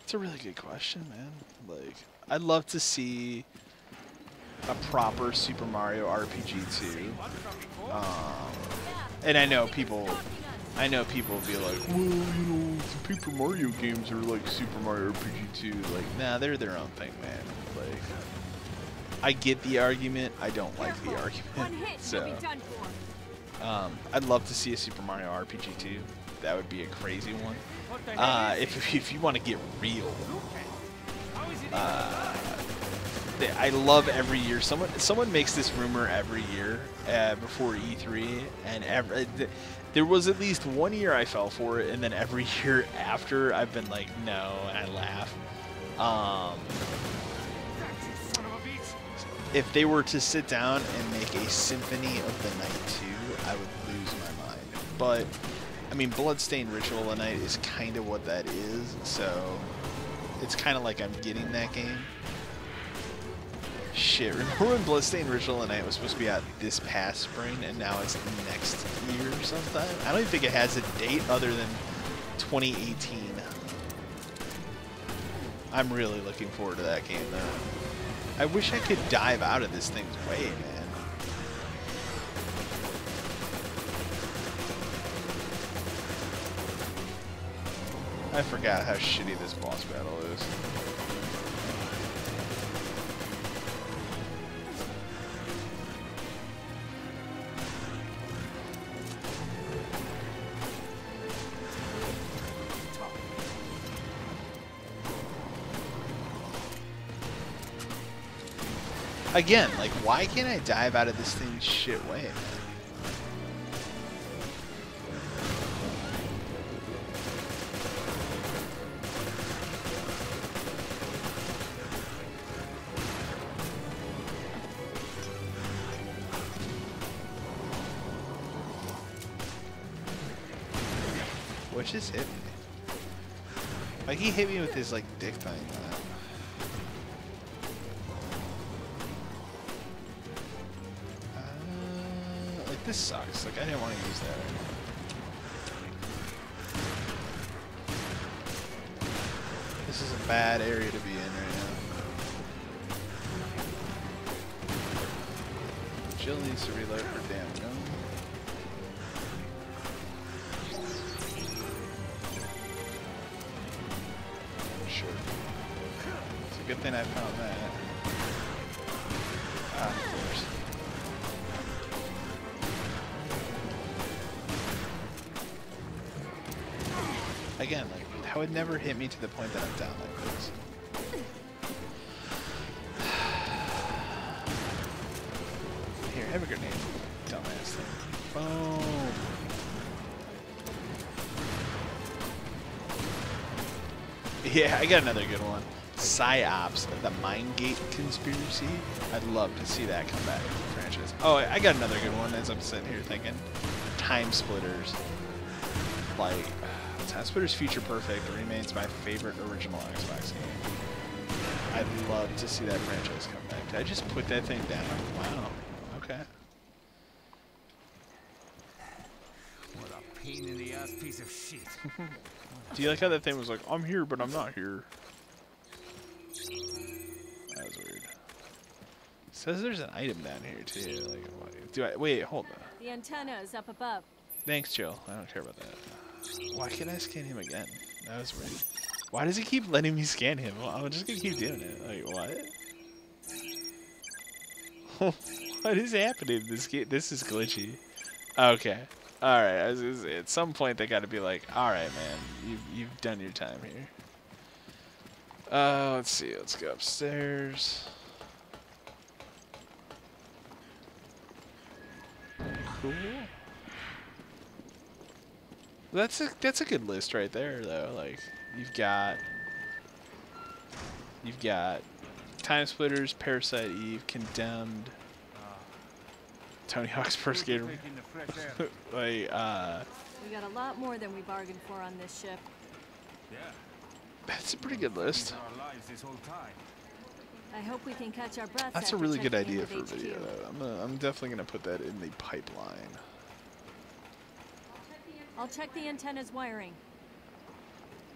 It's a really good question, man. Like, I'd love to see a proper Super Mario RPG 2. And I know people will be like, well, you know, the Paper Mario games are like Super Mario RPG 2. Like, nah, they're their own thing, man. Like, I get the argument. I don't like the argument. So, I'd love to see a Super Mario RPG 2. That would be a crazy one. If you want to get real, I love every year. Someone makes this rumor every year before E3, and there was at least one year I fell for it, and then every year after I've been like, no, and I laugh. If they were to sit down and make a Symphony of the Night 2, I would lose my mind. But I mean, Bloodstained Ritual of the Night is kind of what that is, so it's kind of like I'm getting that game. Shit, remember when Bloodstained Ritual of the Night was supposed to be out this past spring, and now it's next year sometime? I don't even think it has a date other than 2018. I'm really looking forward to that game, though. I wish I could dive out of this thing's way, man. I forgot how shitty this boss battle is. Again, like, why can't I dive out of this thing's shit way, man? What just hit me? Like, he hit me with his, like, dick thing. Like, this sucks. Like, I didn't want to use that. This is a bad area to be in right now. Jill needs to reload her damn gun. Sure. It's a good thing I found that. Ah, of course. Again, like, that would never hit me to the point that I'm down like this. Here, have a grenade. Dumbass thing. Boom. Yeah, I got another good one. PsyOps, the Mindgate Conspiracy. I'd love to see that come back in the franchise. Oh, I got another good one as I'm sitting here thinking. Time Splitters. Like, Time Splitters Feature Perfect remains my favorite original Xbox game. I'd love to see that franchise come back. Did I just put that thing down? Wow. Okay. What a pain in the ass piece of shit. Do you like how that thing was like, I'm here, but I'm not here? That was weird. It says there's an item down here, too. Like, do I... Wait, hold on. The antenna is up above. Thanks, Jill. I don't care about that. Why can't I scan him again? That was weird. Why does he keep letting me scan him? Well, I'm just gonna keep doing it. Like, what? What is happening? This is glitchy. Okay. Alright, I was gonna say, at some point they gotta be like, alright, man, you've done your time here. Let's see, let's go upstairs. Cool. That's a good list right there, though. Like, you've got Time Splitters, Parasite Eve, Condemned, Tony Hawk's Pro Skater. Like, We got a lot more than we bargained for on this ship. Yeah. That's a pretty good list. I hope we can catch our breath. That's a really good idea for a video, though. I'm definitely gonna put that in the pipeline. I'll check the antenna's wiring.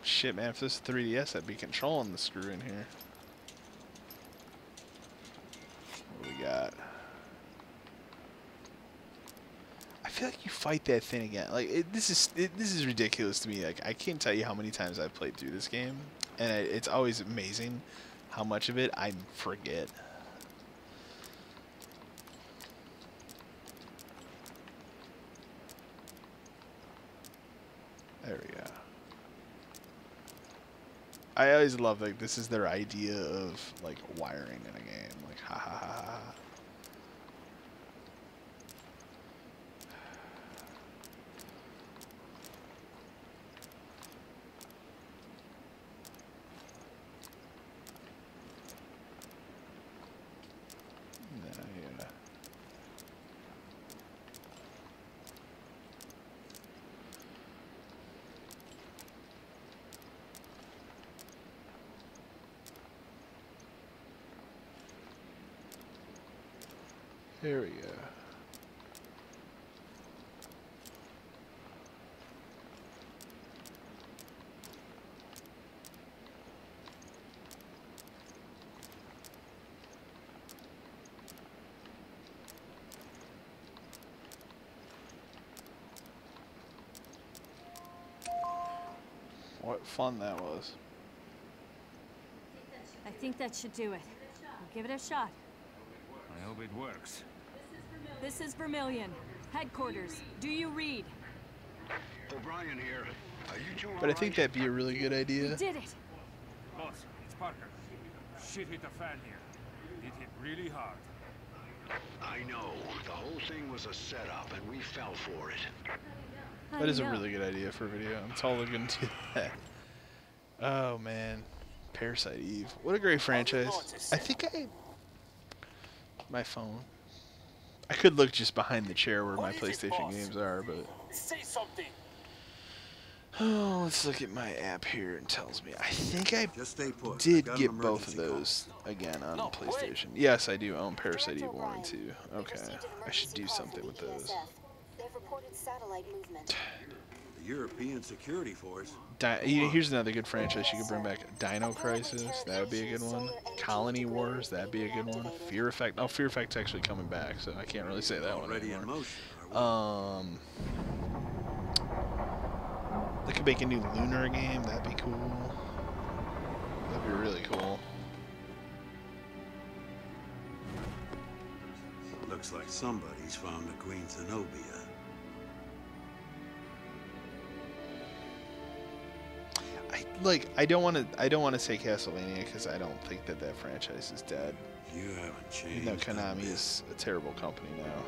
Shit, man, if this is 3DS, I'd be controlling the screw in here. What do we got? I feel like you fight that thing again. Like, this is ridiculous to me. Like, I can't tell you how many times I've played through this game, and it's always amazing how much of it I forget. There we go. I always love, like, this is their idea of, like, wiring in a game. Like, ha ha ha ha. There we go. What fun that was. I think that should do it. We'll give it a shot. I hope it works. This is Vermilion. Headquarters. Do you read? O'Brien here. But I think that'd be a really good idea. We did it. Boss, it's Parker. Shit hit the fan here. It hit really hard. I know. The whole thing was a setup, and we fell for it. That is a really good idea for a video. I'm totally gonna do that. Oh man, Parasite Eve. What a great franchise. I think my phone. I could look just behind the chair where my PlayStation games are, but Say something. oh, let's look at my app here. It tells me. I think I Just stay put. did Got an get both of emergency call. those again on the PlayStation. Yes, I do own Parasite Eve 1 and 2. Okay, I should do something with those. They've reported satellite movement. The European Security Force. Here's another good franchise you could bring back. Dino Crisis, that would be a good one. Colony Wars, that'd be a good one. Fear Effect. Oh, Fear Effect's actually coming back, so I can't really say that one Already in anymore. motion. They could make a new Lunar game. That'd be cool. That'd be really cool. Looks like somebody's found the Queen Zenobia. I don't want to say Castlevania because I don't think that franchise is dead. You haven't changed. Even though Konami is a terrible company now.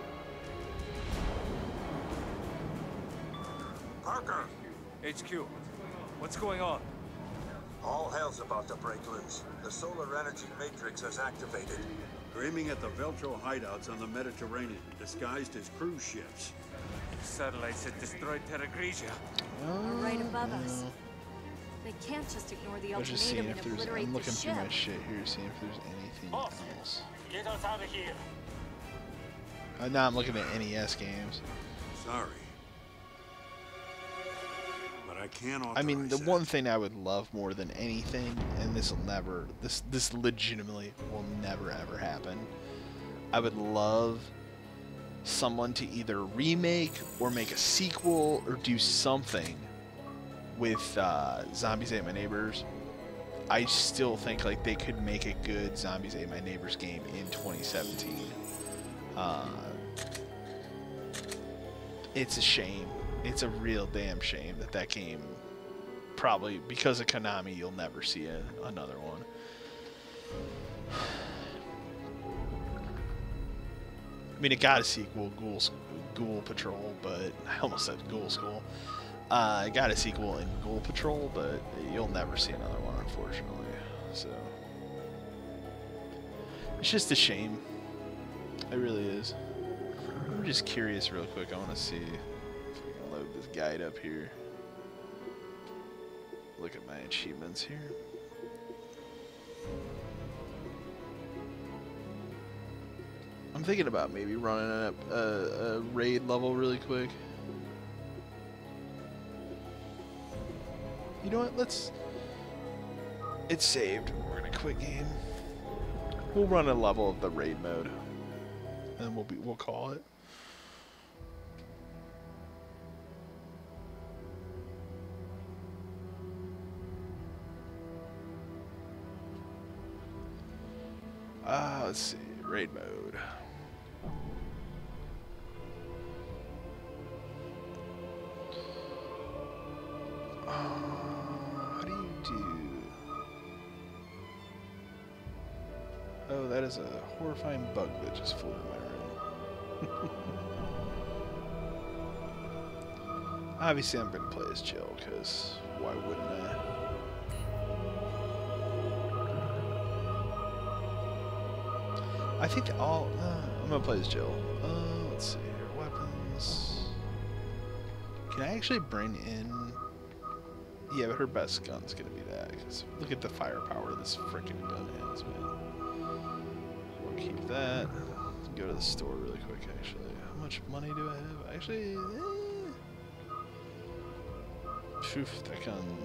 Parker! HQ, what's going on? All hell's about to break loose. The solar energy matrix has activated. They're aiming at the Veltro hideouts on the Mediterranean, disguised as cruise ships. Satellites that destroyed Terra Grigia. They're right above us. They can't just ignore the I'm just seeing ultimatum if and there's. obliterate I'm the looking through ship. my shit here, seeing if there's anything else. Get us out of here. Now I'm looking at NES games. Sorry. But I can't authorize I mean, the that. one thing I would love more than anything, and this legitimately will never ever happen. I would love someone to either remake or make a sequel or do something with Zombies Ate My Neighbors, I still think like they could make a good Zombies Ate My Neighbors game in 2017. It's a shame. It's a real damn shame that that game, probably because of Konami, you'll never see another one. I mean, it got a sequel, Ghoul Patrol, but I almost said Ghoul School. It got a sequel in Ghoul Patrol, but you'll never see another one, unfortunately. So it's just a shame. It really is. I'm just curious, real quick. I want to see if we can load this guide up here. Look at my achievements here. I'm thinking about maybe running up a raid level really quick. You know what? Let's. It's saved. We're gonna quit game. We'll run a level of the raid mode, and we'll call it. Let's see. Raid mode. How do you do? Oh, that is a horrifying bug that just flew in my room. Obviously, I'm going to play as Jill, because why wouldn't I? I think I'm going to play as Jill. Let's see here. Weapons. Can I actually bring in... Yeah, but her best gun's gonna be that. Cause look at the firepower this freaking gun has, man. We'll keep that. Go to the store really quick, actually. How much money do I have? Actually, Phew, that gun.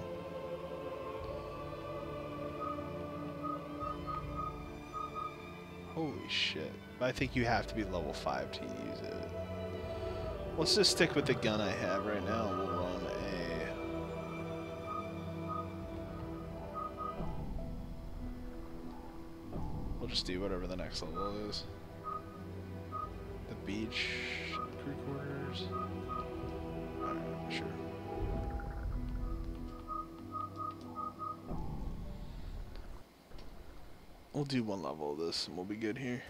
Holy shit. I think you have to be level 5 to use it. Let's just stick with the gun I have right now. We'll run We'll just do whatever the next level is. The beach, crew quarters. Alright, sure. We'll do one level of this and we'll be good here.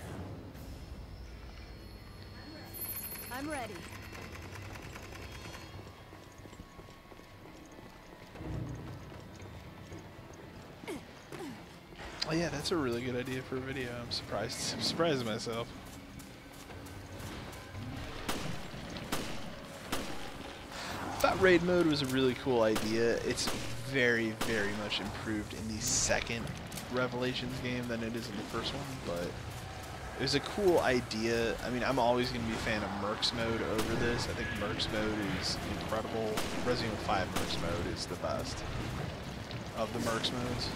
I'm ready. Oh yeah, that's a really good idea for a video. I'm surprised. I'm surprised myself. I thought raid mode was a really cool idea. It's very, very much improved in the second Revelations game than it is in the first one, but it was a cool idea. I mean, I'm always going to be a fan of Mercs mode over this. I think Mercs mode is incredible. Resident Evil 5 Mercs mode is the best of the Mercs modes.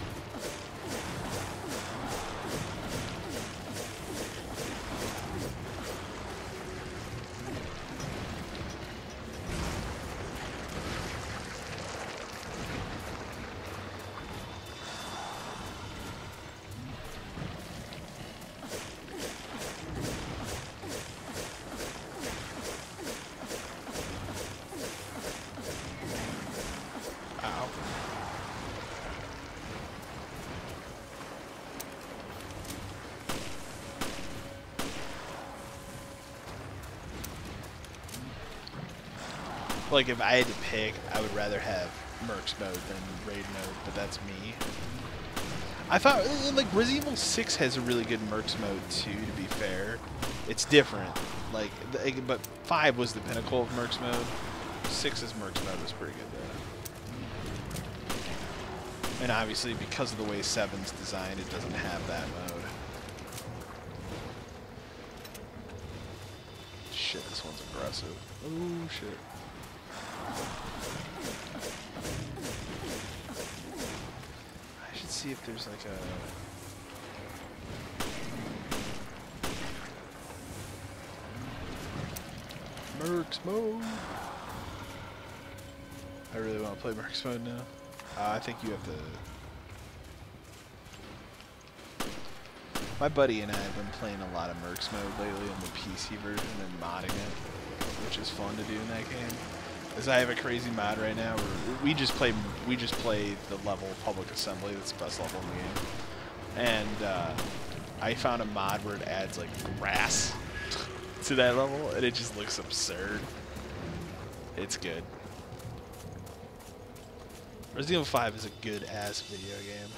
Like, if I had to pick, I would rather have Mercs mode than raid mode, but that's me. I thought, like, Resident Evil 6 has a really good Mercs mode, too, to be fair. It's different. Like, but 5 was the pinnacle of Mercs mode. 6's Mercs mode was pretty good, though. And obviously, because of the way 7's designed, it doesn't have that mode. Shit, this one's aggressive. Oh, shit. I should see if there's like a Mercs mode. I really want to play Mercs mode now. I think you have to... My buddy and I have been playing a lot of Mercs mode lately on the PC version and modding it, which is fun to do in that game. As I have a crazy mod right now where we just play the level of Public Assembly. That's the best level in the game. And I found a mod where it adds like grass to that level, and it just looks absurd. It's good. Resident Evil 5 is a good ass video game.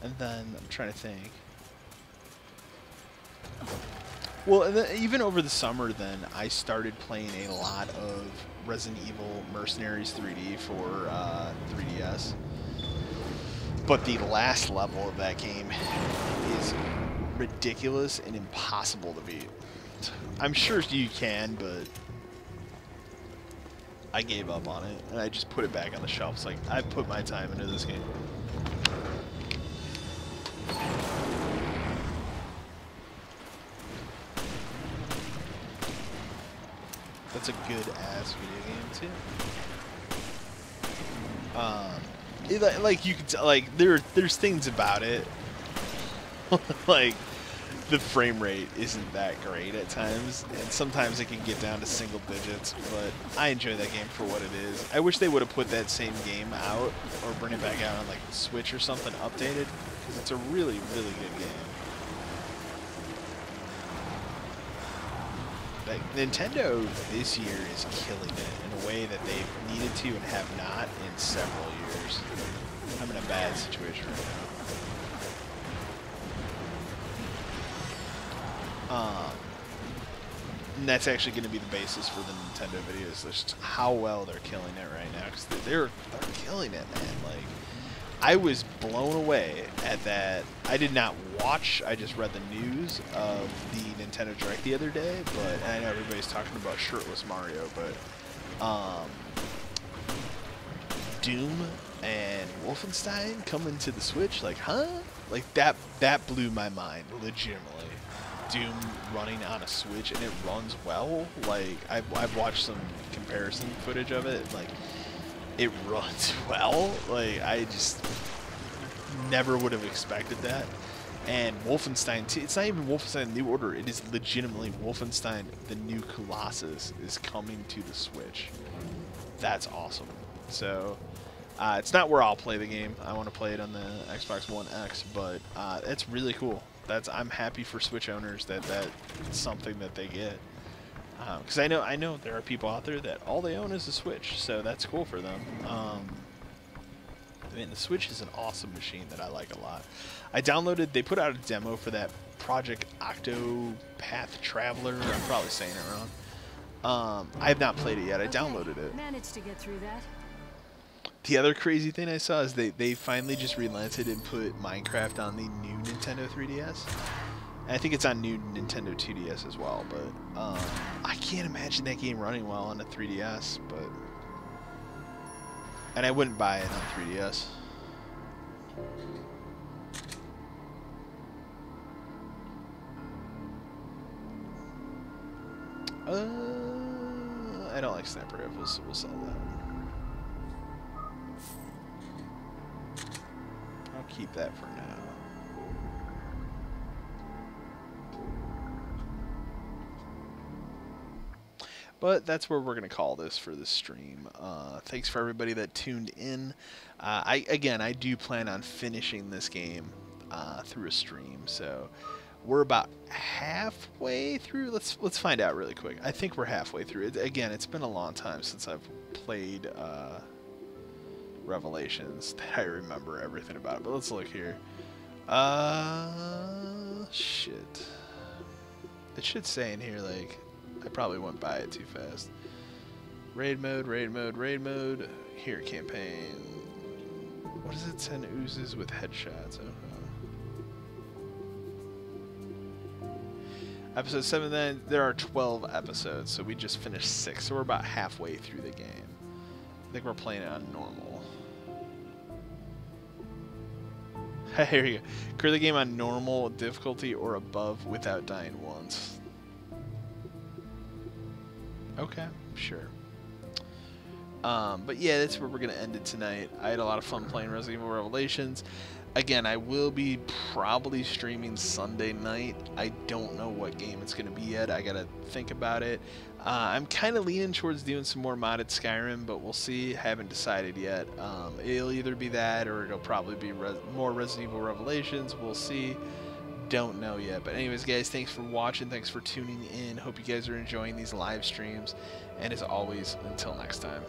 And then I'm trying to think. Well, and then even over the summer, then I started playing a lot of Resident Evil Mercenaries 3D for 3DS. But the last level of that game is ridiculous and impossible to beat. I'm sure you can, but I gave up on it and I just put it back on the shelf. It's like, I put my time into this game. That's a good ass video game too. Like you could like there's things about it. Like the frame rate isn't that great at times, and sometimes it can get down to single digits. But I enjoy that game for what it is. I wish they would have put that same game out or bring it back out on like Switch or something updated, because it's a really good game. Like, Nintendo this year is killing it in a way that they've needed to and have not in several years. I'm in a bad situation right now. And that's actually going to be the basis for the Nintendo videos. Just how well they're killing it right now, because they're killing it, man. Like, I was blown away at that. I did not watch, I just read the news of the Nintendo Direct the other day, but I know everybody's talking about shirtless Mario, but Doom and Wolfenstein coming to the Switch, like, huh? Like, that blew my mind, legitimately. Doom running on a Switch, and it runs well. Like, I've watched some comparison footage of it, like, it runs well. Like, I just never would have expected that. And Wolfenstein 2, it's not even Wolfenstein New Order, it is legitimately Wolfenstein the New Colossus is coming to the Switch. That's awesome. So, it's not where I'll play the game. I want to play it on the Xbox One X, but it's really cool. I'm happy for Switch owners that that's something that they get. Because I know there are people out there that all they own is a Switch, so that's cool for them. I mean, the Switch is an awesome machine that I like a lot. They put out a demo for that Project Octopath Traveler. I'm probably saying it wrong. I have not played it yet. I downloaded it. Managed to get through that. The other crazy thing I saw is they finally just relented and put Minecraft on the new Nintendo 3DS. And I think it's on new Nintendo 2DS as well, but I can't imagine that game running well on a 3DS, but... And I wouldn't buy it on 3DS. I don't like sniper rifles, so we'll sell that. I'll keep that for now. But that's where we're going to call this for this stream. Thanks for everybody that tuned in. I do plan on finishing this game through a stream, so we're about halfway through. Let's find out really quick. I think we're halfway through. Again, it's been a long time since I've played Revelations that I remember everything about it. But let's look here. Shit. It should say in here, like, I probably went by it too fast. Raid mode, raid mode, raid mode. Here, campaign. What is it? 10 oozes with headshots. Okay. Episode 7, then there are 12 episodes, so we just finished 6, so we're about halfway through the game. I think we're playing it on normal. Here you go. Clear the game on normal difficulty or above without dying once. Okay, sure. But yeah, that's where we're going to end it tonight. I had a lot of fun playing Resident Evil Revelations. Again, I will be probably streaming Sunday night. I don't know what game it's going to be yet. I got to think about it. I'm kind of leaning towards doing some more modded Skyrim, but we'll see. Haven't decided yet. It'll either be that or it'll probably be more Resident Evil Revelations. We'll see. Don't know yet. But anyways, guys, thanks for watching. Thanks for tuning in. Hope you guys are enjoying these live streams. And as always, until next time.